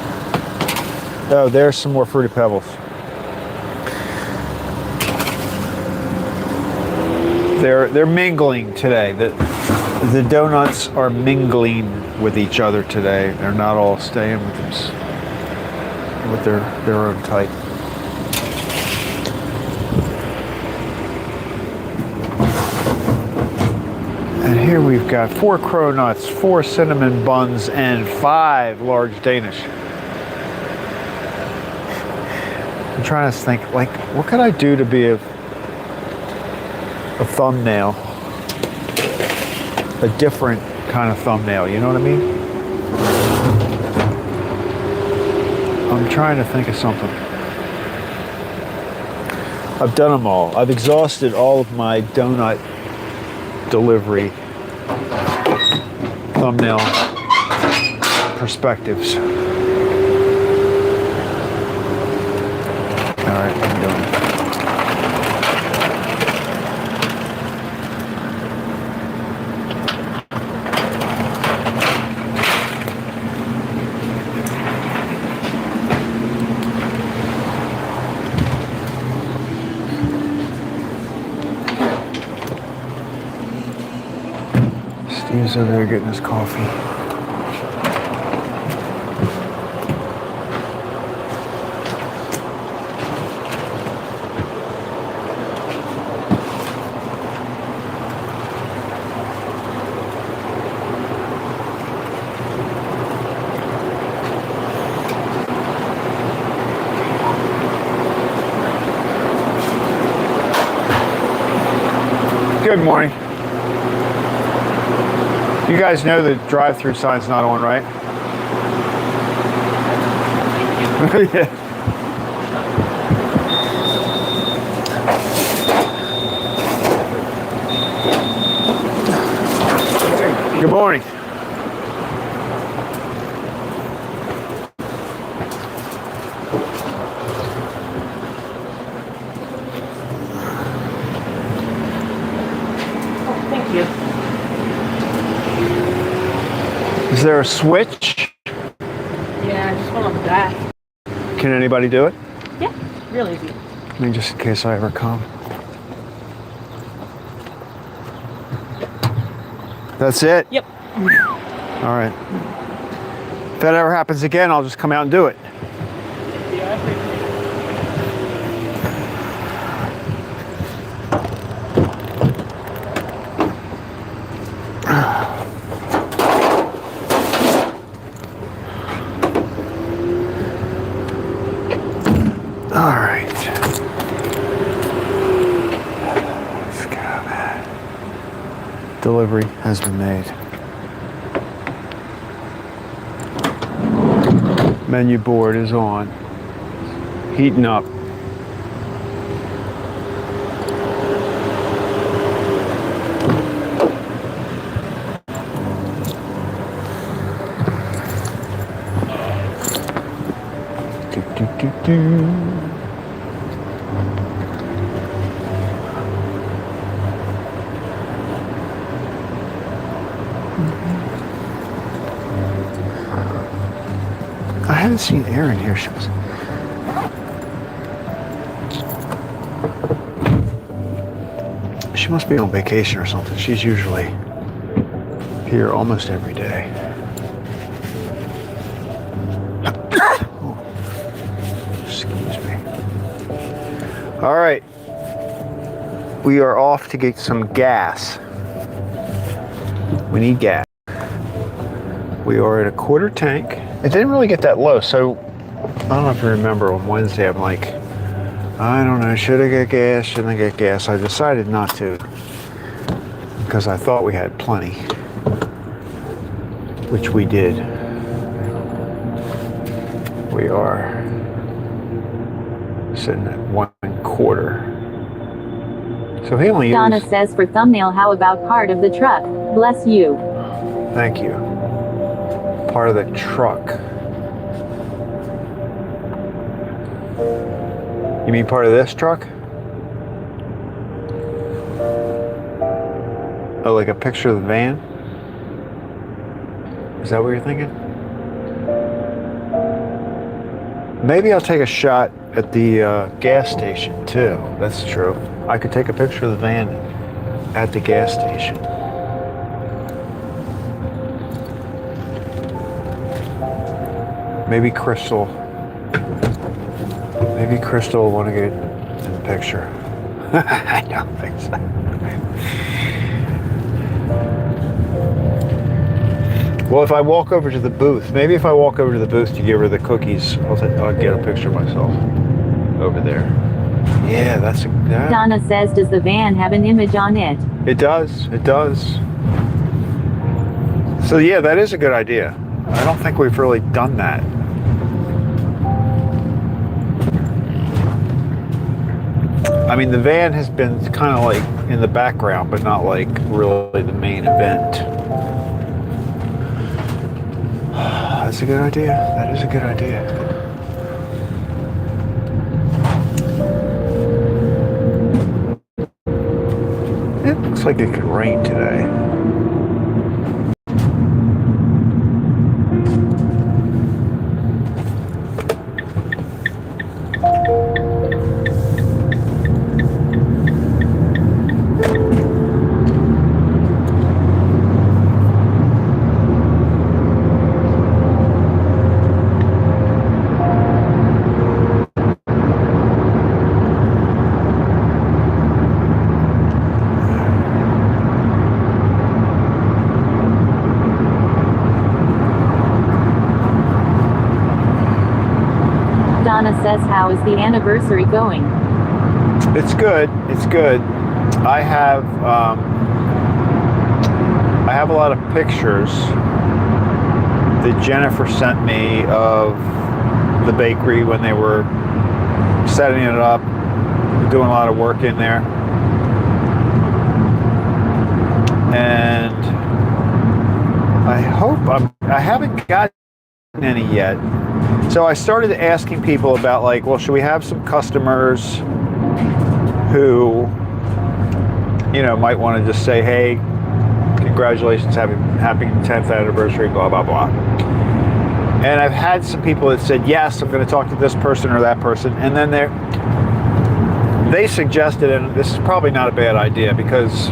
Oh, there's some more Fruity Pebbles. They're mingling today. The donuts are mingling with each other today. They're not all staying with their own type. And here we've got 4 cronuts, 4 cinnamon buns, and 5 large Danish. I'm trying to think, like, what could I do to be a thumbnail? A different kind of thumbnail, you know what I mean? I'm trying to think of something. I've done them all. I've exhausted all of my donut delivery thumbnail perspectives. All right, I'm doing it. Steve's over there getting his coffee. Good morning. You guys know the drive-through sign's not on, right? Yeah. Good morning. Thank you. Is there a switch? Yeah, just one on the back. Can anybody do it? Yeah, real easy. I mean, just in case I ever come. That's it? Yep. All right. If that ever happens again, I'll just come out and do it. All right. Let's go, man. Delivery has been made. Menu board is on. Heating up. I haven't seen Erin here. She must be on vacation or something. She's usually here almost every day. Oh, excuse me. All right. We are off to get some gas. We need gas. We are at a quarter tank. It didn't really get that low, so I don't know if you remember on Wednesday, I'm like, I don't know, should I get gas, shouldn't I get gas? I decided not to because I thought we had plenty, which we did. We are sitting at 1/4. So he only Donna used... says for thumbnail, how about part of the truck? Bless you. Thank you. Part of the truck. You mean part of this truck? Oh, like a picture of the van? Is that what you're thinking? Maybe I'll take a shot at the gas station too. That's true. I could take a picture of the van at the gas station. Maybe Crystal will want to get in the picture. I don't think so. Well, if I walk over to the booth, maybe if I walk over to the booth to give her the cookies, I'll get a picture of myself over there. Yeah, that's a... Yeah. Donna says, does the van have an image on it? It does. It does. So yeah, that is a good idea. I don't think we've really done that. I mean, the van has been kind of like in the background, but not like really the main event. That's a good idea. That is a good idea. It looks like it could rain today. Donna says, how is the anniversary going? It's good. It's good. I have a lot of pictures that Jennifer sent me of the bakery when they were setting it up, doing a lot of work in there. And I hope I haven't gotten any yet. So I started asking people about, like, well, should we have some customers who, you know, might want to just say, hey, congratulations, happy 10th anniversary, blah, blah, blah. And I've had some people that said, yes, I'm going to talk to this person or that person. And then they suggested, and this is probably not a bad idea, because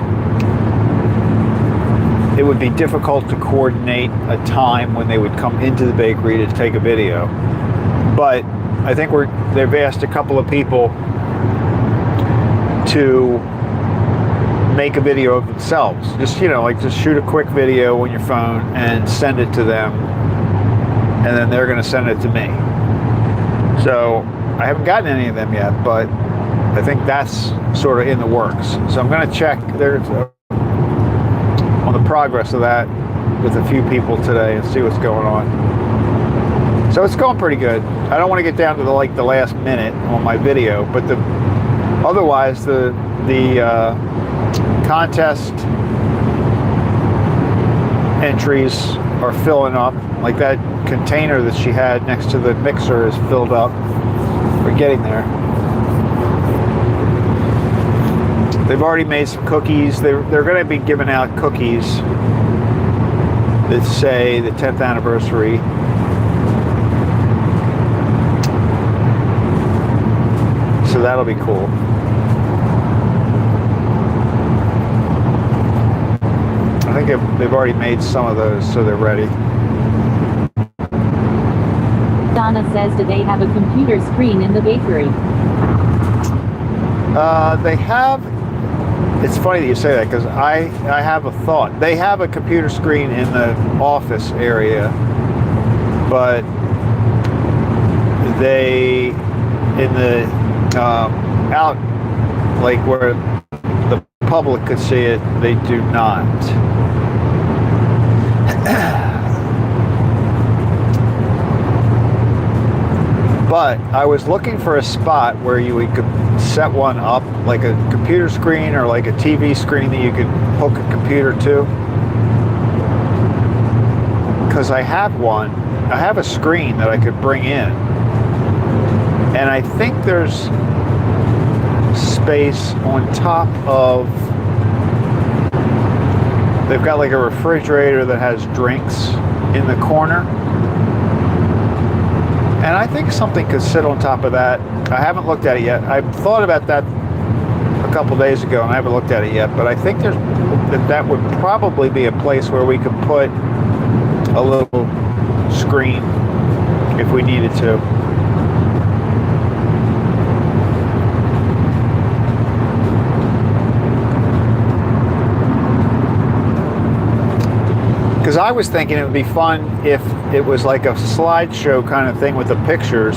it would be difficult to coordinate a time when they would come into the bakery to take a video. But I think they've asked a couple of people to make a video of themselves. Just, you know, like just shoot a quick video on your phone and send it to them, and then they're going to send it to me. So I haven't gotten any of them yet, but I think that's sort of in the works. So I'm going to check on the progress of that with a few people today and see what's going on. So it's going pretty good. I don't want to get down to the last minute on my video, but otherwise the contest entries are filling up. Like that container that she had next to the mixer is filled up. We're getting there. They've already made some cookies. They're going to be giving out cookies that say the 10th anniversary. So that'll be cool. I think they've already made some of those, so they're ready. Donna says, do they have a computer screen in the bakery? They have. It's funny that you say that because I have a thought. They have a computer screen in the office area, but they in the out like where the public could see it, they do not. But I was looking for a spot where you could set one up, like a computer screen or like a TV screen that you could hook a computer to. Because I have one. I have a screen that I could bring in. And I think there's space on top of... They've got like a refrigerator that has drinks in the corner. And I think something could sit on top of that. I haven't looked at it yet. I thought about that a couple days ago and I haven't looked at it yet. But I think that would probably be a place where we could put a little screen if we needed to. Because I was thinking it would be fun if it was like a slideshow kind of thing with the pictures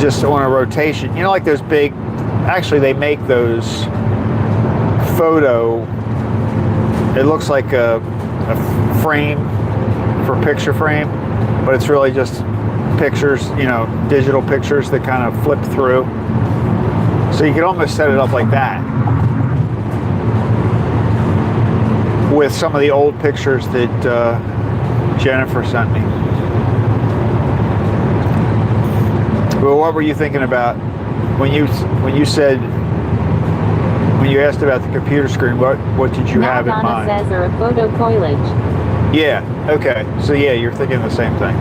just on a rotation. You know, like those big, actually they make those photo, it looks like a frame for picture frame, but it's really just pictures, you know, digital pictures that kind of flip through. So you could almost set it up like that, with some of the old pictures that Jennifer sent me. Well, what were you thinking about when you said, when you asked about the computer screen? What did you have in mind? Donna says, or a photo coilage. Yeah. Okay. So yeah, you're thinking the same thing.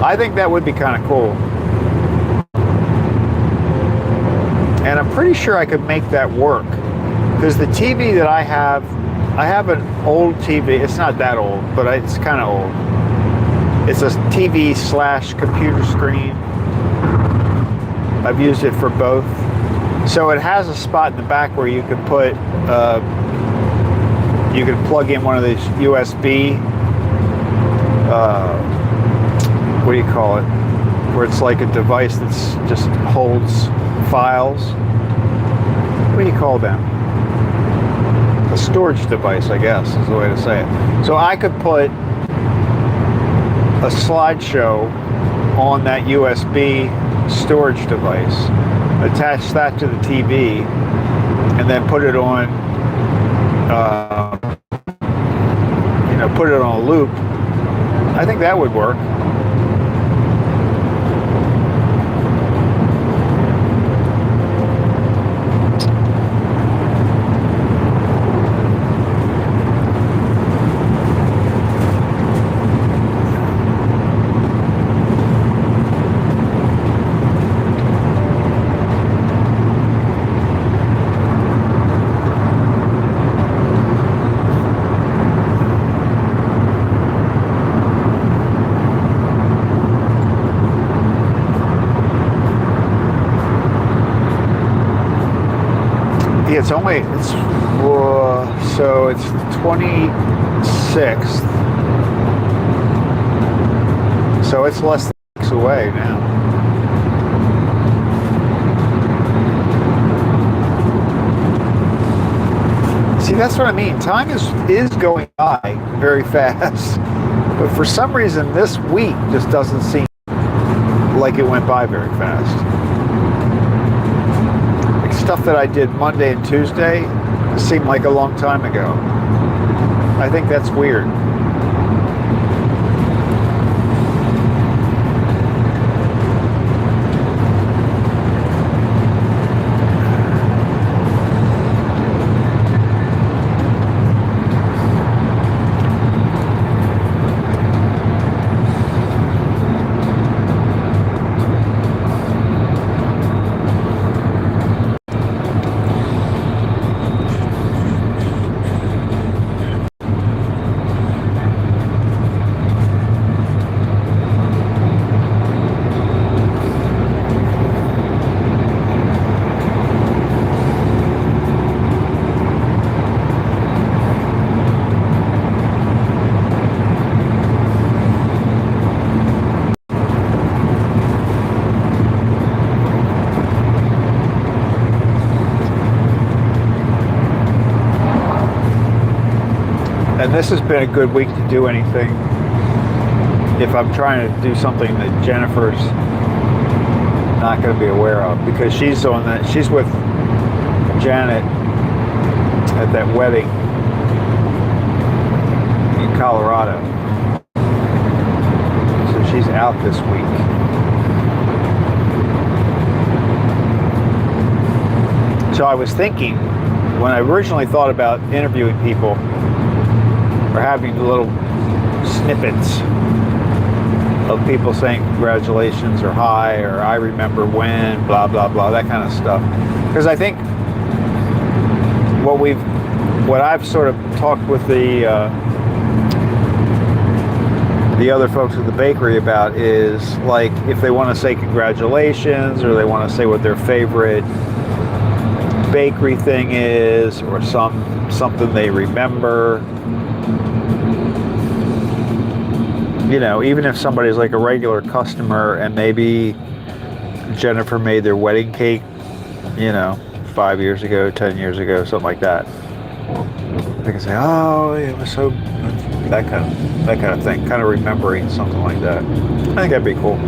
I think that would be kind of cool, and I'm pretty sure I could make that work because the TV that I have an old TV. It's not that old, but it's kind of old. It's a TV / computer screen. I've used it for both. So it has a spot in the back where you could put, you could plug in one of these USB, what do you call it? Where it's like a device that's just holds files. What do you call them? A storage device, I guess, is the way to say it. So I could put a slideshow on that USB storage device, attach that to the TV, and then put it on, put it on a loop. I think that would work. So it's 26th. So it's less than weeks away now. See, that's what I mean. Time is going by very fast. But for some reason, this week just doesn't seem like it went by very fast. Like stuff that I did Monday and Tuesday seemed like a long time ago. I think that's weird. And this has been a good week to do anything. If I'm trying to do something that Jennifer's not going to be aware of, because she's on that, she's with Janet at that wedding in Colorado. So she's out this week. So I was thinking, when I originally thought about interviewing people, or having little snippets of people saying congratulations or hi or I remember when, blah, blah, blah, that kind of stuff. Because I think what I've sort of talked with the other folks at the bakery about is, like, if they want to say congratulations or they want to say what their favorite bakery thing is or something they remember. You know, even if somebody's like a regular customer and maybe Jennifer made their wedding cake, you know, 5 years ago, 10 years ago, something like that. They can say, oh, it was so, that kind of thing, kind of remembering something like that. I think that'd be cool.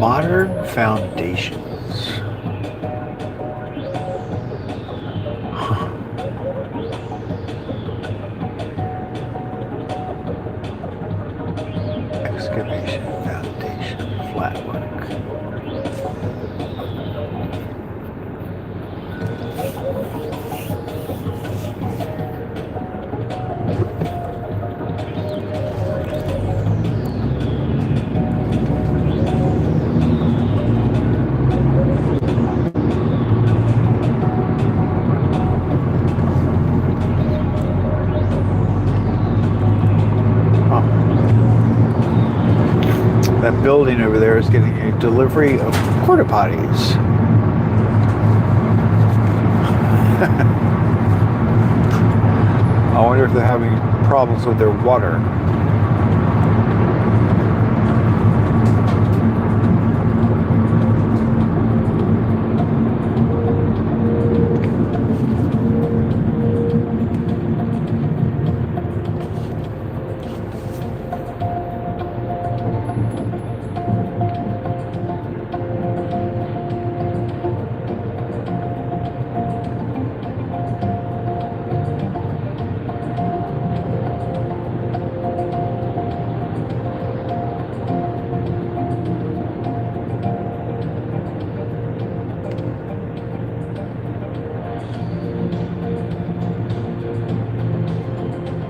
Modern foundations. Huh. Excavation, foundation, flatwork. That building over there is getting a delivery of Porta-Potties. I wonder if they're having problems with their water.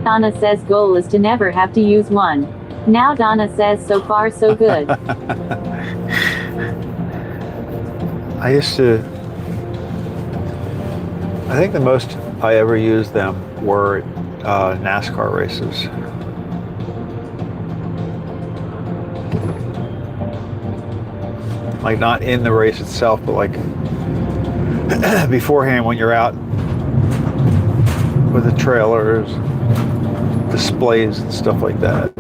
Donna says goal is to never have to use one. Now Donna says so far so good. I think the most I ever used them were NASCAR races. Like not in the race itself, but like beforehand when you're out with the trailers, displays and stuff like that.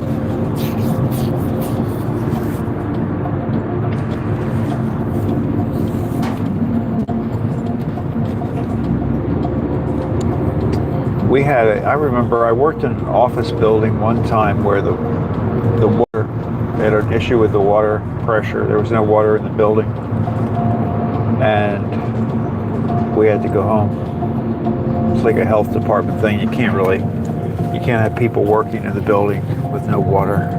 I remember I worked in an office building one time where the water, they had an issue with the water pressure. There was no water in the building. And we had to go home. It's like a health department thing. You can't have people working in the building with no water.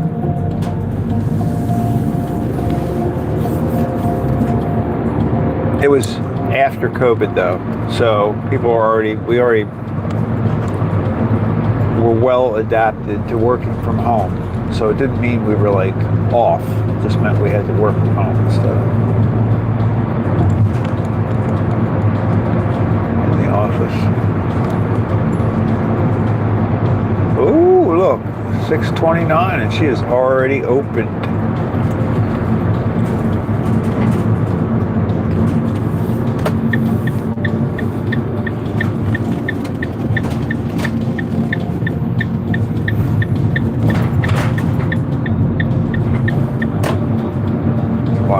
It was after COVID though. So we already were well adapted to working from home. So it didn't mean we were like off. It just meant we had to work from home instead of in the office. Ooh, look, 6:29 and she is already opened.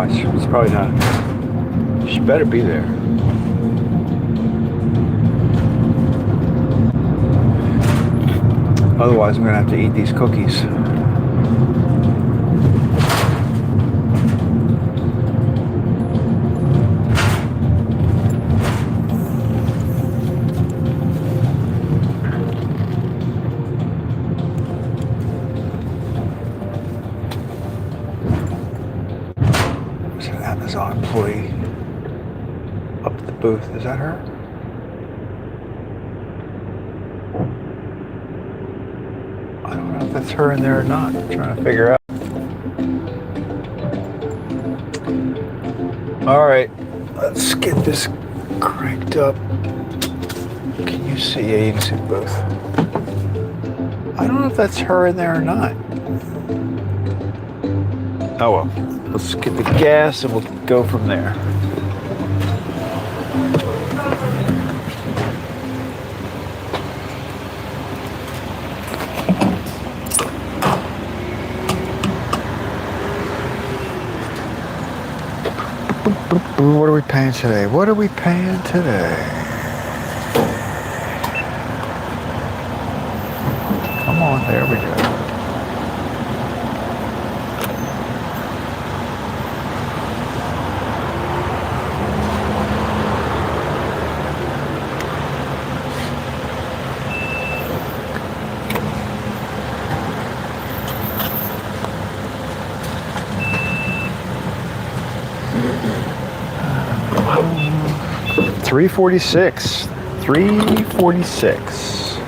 It's probably not. She better be there. Otherwise, I'm going to have to eat these cookies. Amazon employee up at the booth. Is that her? I don't know if that's her in there or not. I'm trying to figure out. All right, let's get this cranked up. Can you see? Yeah, you can see both. I don't know if that's her in there or not. Oh well. Let's get the gas and we'll go from there. What are we paying today? What are we paying today? Come on, there we go. $346. $346.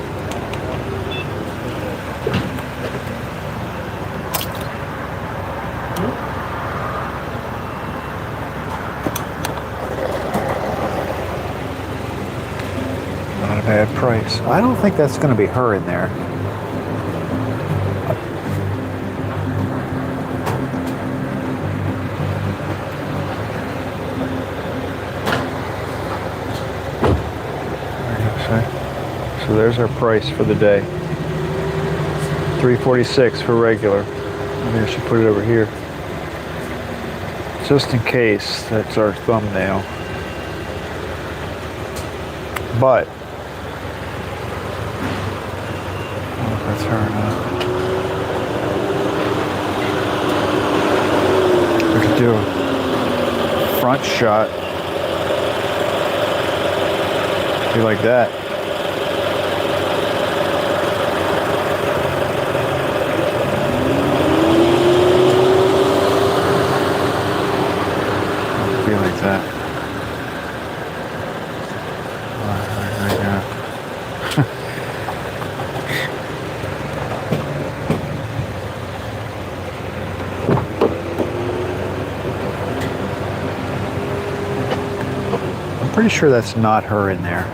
Not a bad price. I don't think that's going to be her in there. So there's our price for the day. $346 for regular. Maybe I should put it over here. Just in case, that's our thumbnail. But, I don't know if that's her or not. We could do a front shot. Be like that. Like that. pretty sure that's not her in there.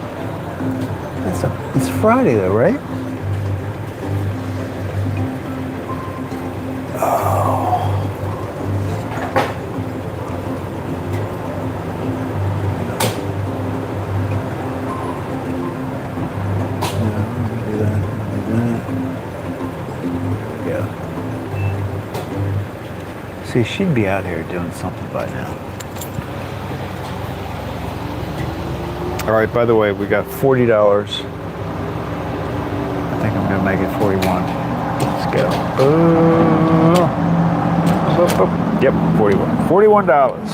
It's Friday though, right? See, she'd be out here doing something by now. All right, by the way, we got $40. I think I'm gonna make it 41. Let's go. Yep, 41. $41.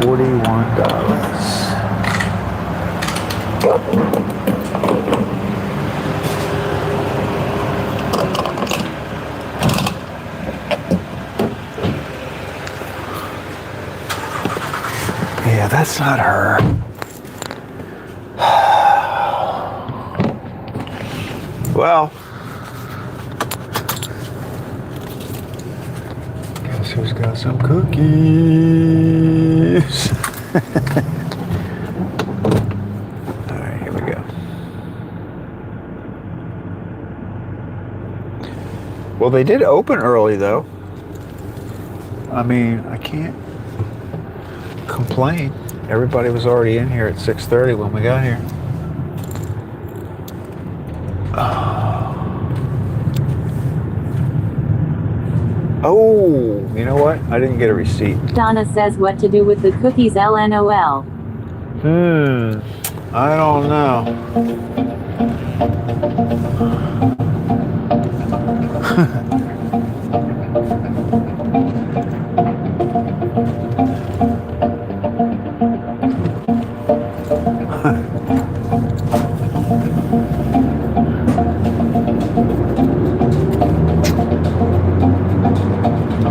$41. Yeah, that's not her. Well, guess who's got some cookies? All right, here we go. Well, they did open early, though. I mean, I can't complain. Everybody was already in here at 6:30 when we got here. Oh, you know what? I didn't get a receipt. Donna says what to do with the cookies, LNOL. I don't know.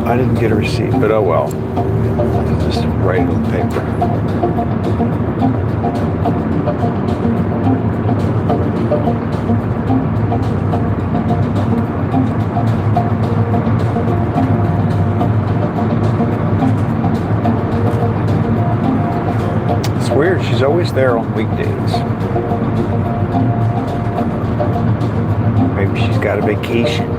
I didn't get a receipt, but oh well. I'll just write it on paper. It's weird, she's always there on weekdays. Maybe she's got a vacation.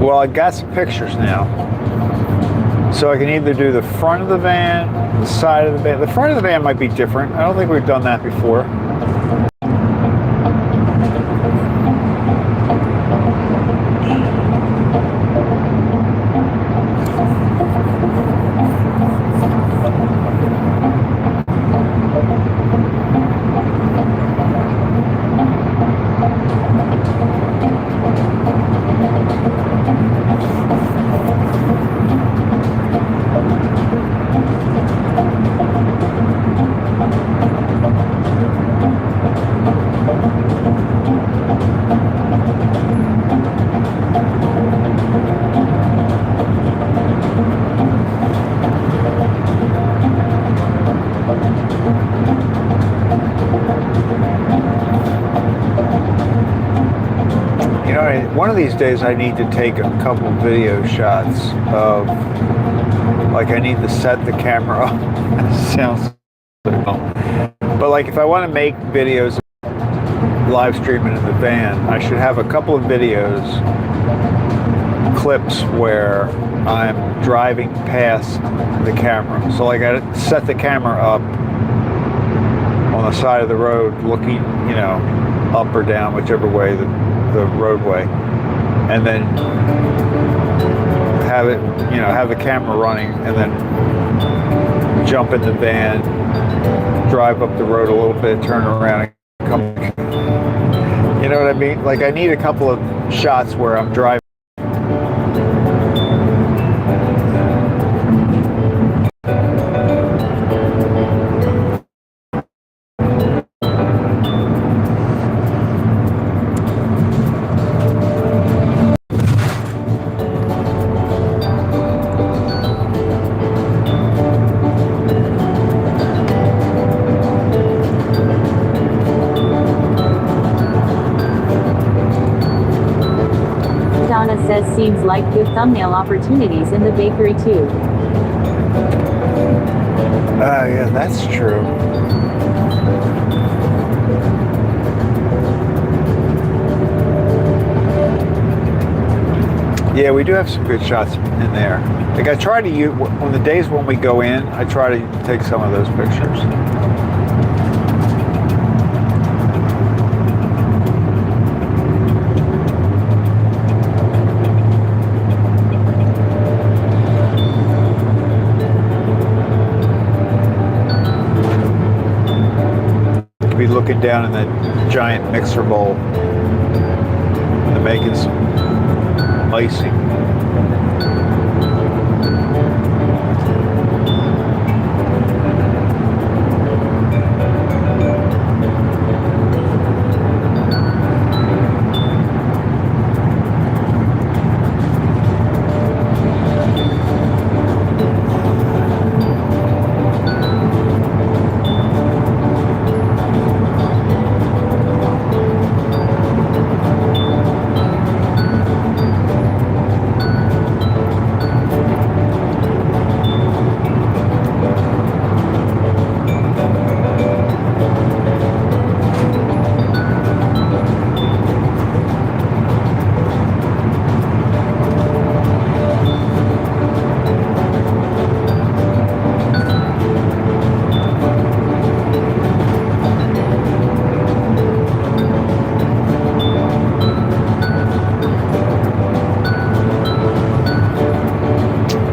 Well, I got some pictures now. So I can either do the front of the van, the side of the van. The front of the van might be different. I don't think we've done that before. One of these days I need to take a couple video shots of, like, I need to set the camera up. Sounds dumb. But like if I want to make videos live streaming in the van, I should have a couple of videos, clips where I'm driving past the camera. So like I set the camera up on the side of the road looking, you know, up or down, whichever way the roadway, and then have it, you know, have the camera running, and then jump in the van, drive up the road a little bit, turn around, and come back. You know what I mean? Like I need a couple of shots where I'm driving. says seems like good thumbnail opportunities in the bakery too. Yeah, that's true. Yeah, we do have some good shots in there. Like I try to use, on the days when we go in, I try to take some of those pictures. Be looking down in that giant mixer bowl and they're making some icing.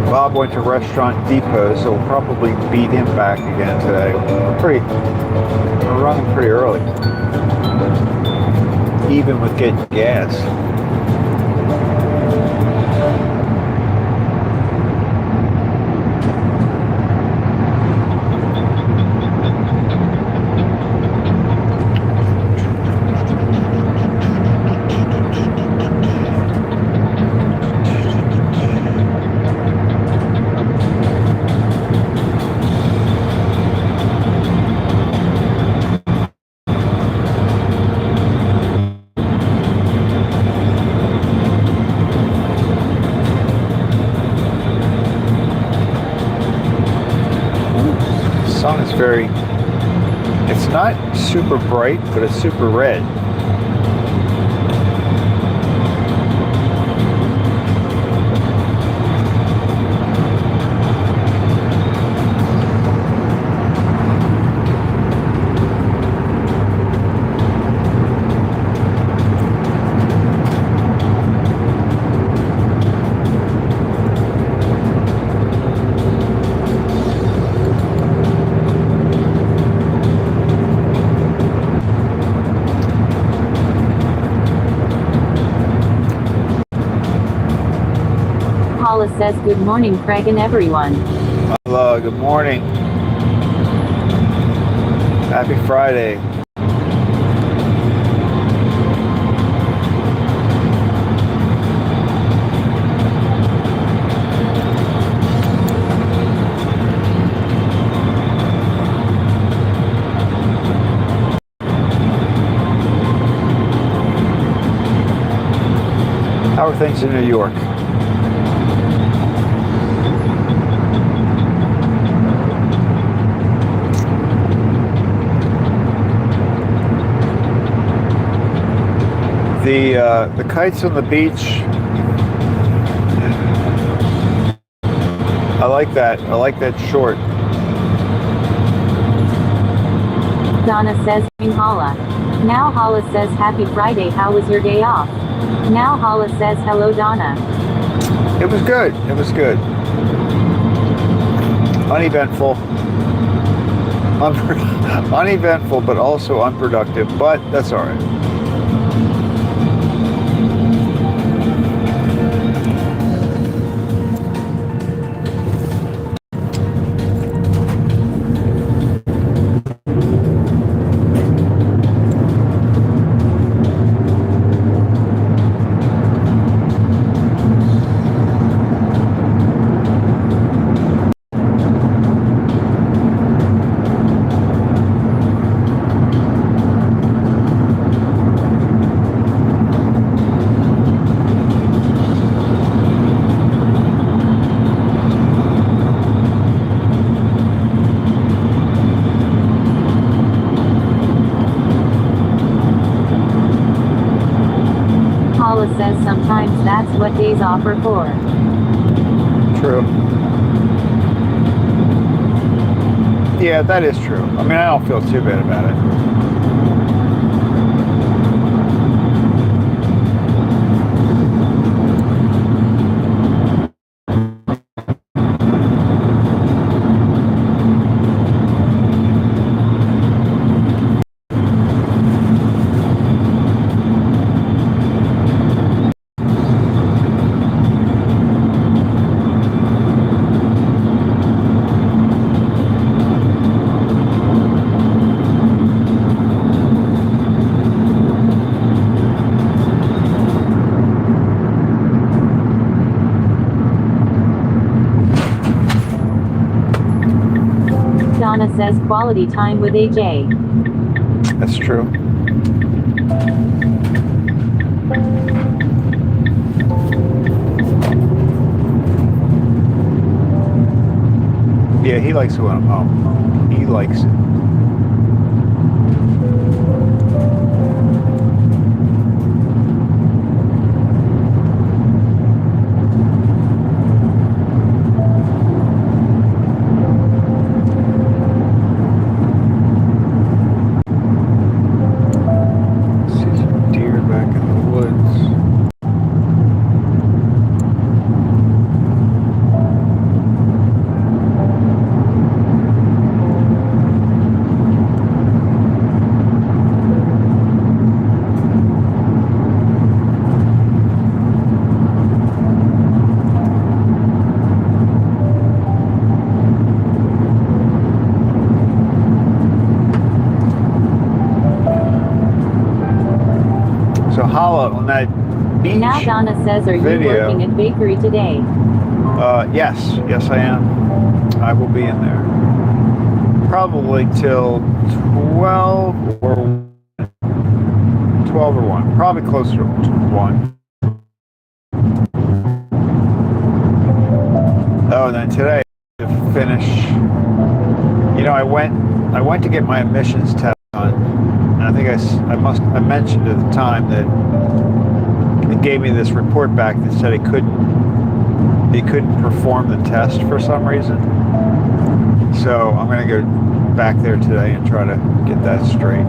Bob went to Restaurant Depot, so we'll probably beat him back again today. We're running pretty early, even with getting gas. Sun is very, it's not super bright, but it's super red. Paula says good morning Craig and everyone. Hello, good morning. Happy Friday. How are things in New York? The kites on the beach, I like that. I like that short. Donna says, Hala. Now Hala says happy Friday, how was your day off? Now Hala says hello Donna. It was good. It was good. Uneventful. Uneventful, but also unproductive, but that's all right. says sometimes that's what days off are for. True. Yeah, that is true. I mean, I don't feel too bad about it. Donna says quality time with AJ. That's true. Yeah, he likes it when I'm home. He likes it. On that beach Now Donna says, are video, you working at bakery today? Yes I am. I will be in there probably till 12 or 1, probably closer to 1. Oh, and then today to finish, you know, I went to get my emissions test done, and I think I mentioned at the time that it gave me this report back that said it couldn't perform the test for some reason. So I'm going to go back there today and try to get that straight.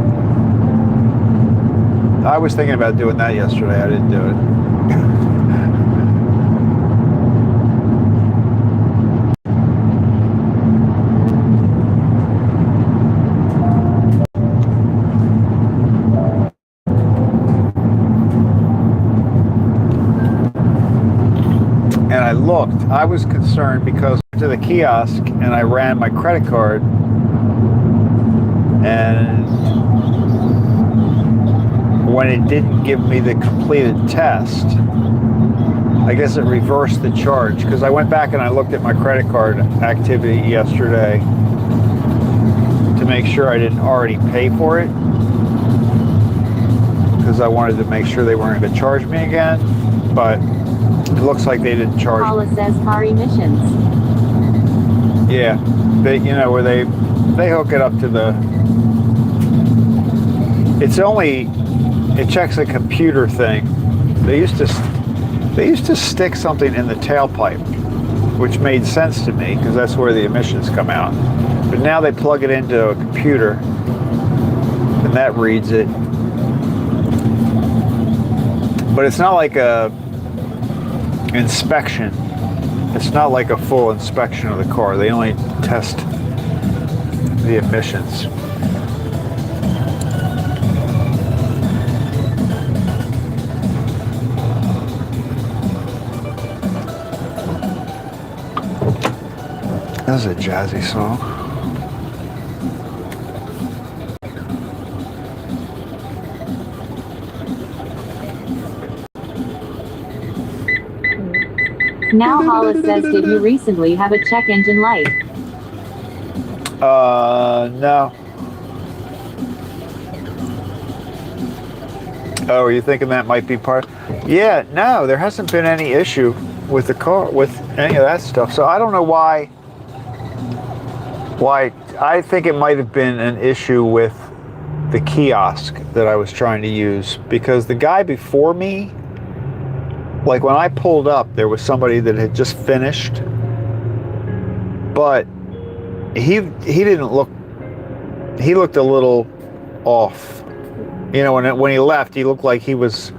I was thinking about doing that yesterday. I didn't do it. And I looked. I was concerned because I went to the kiosk and I ran my credit card, and when it didn't give me the completed test, I guess it reversed the charge, because I went back and I looked at my credit card activity yesterday to make sure I didn't already pay for it, because I wanted to make sure they weren't going to charge me again, but it looks like they didn't charge me. Paula says car emissions. Yeah, they, you know, where they hook it up to the, it checks a computer thing. They used to stick something in the tailpipe, which made sense to me because that's where the emissions come out. But now they plug it into a computer and that reads it. But it's not like a inspection. It's not like a full inspection of the car. They only test the emissions. That was a jazzy song. Now Hollis says, did you recently have a check engine light? No. Oh, are you thinking that might be part? Yeah, no, there hasn't been any issue with the car, with any of that stuff. So I don't know why I think it might have been an issue with the kiosk that I was trying to use, because the guy before me like when I pulled up, there was somebody that had just finished, but he didn't look. He looked a little off. You know, when he left, he looked like he was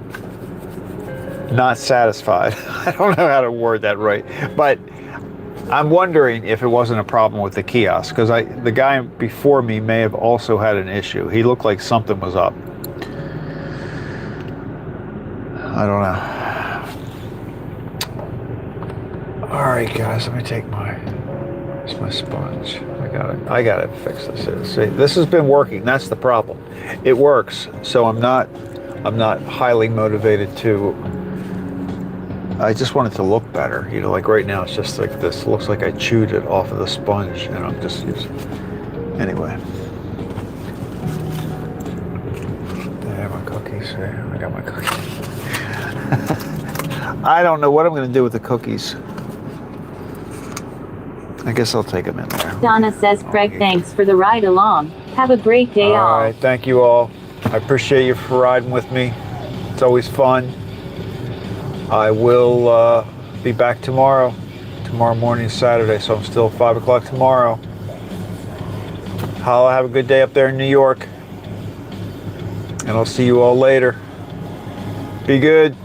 not satisfied. I don't know how to word that right, but I'm wondering if it wasn't a problem with the kiosk, because the guy before me may have also had an issue. He looked like something was up. I don't know. All right, guys, let me take it's my sponge. I gotta fix this. See, this has been working. That's the problem. It works, so I'm not highly motivated to. I just want it to look better. You know, like right now, it's just like this. Looks like I chewed it off of the sponge, and I'm just using. Anyway, I have my cookies. I got my cookies. I don't know what I'm going to do with the cookies. I guess I'll take them in there. Donna says, Craig, thanks for the ride along. Have a great day all. All right, thank you all. I appreciate you for riding with me. It's always fun. I will be back tomorrow. Tomorrow morning is Saturday, so I'm still 5 o'clock tomorrow. Holla, have a good day up there in New York. And I'll see you all later. Be good.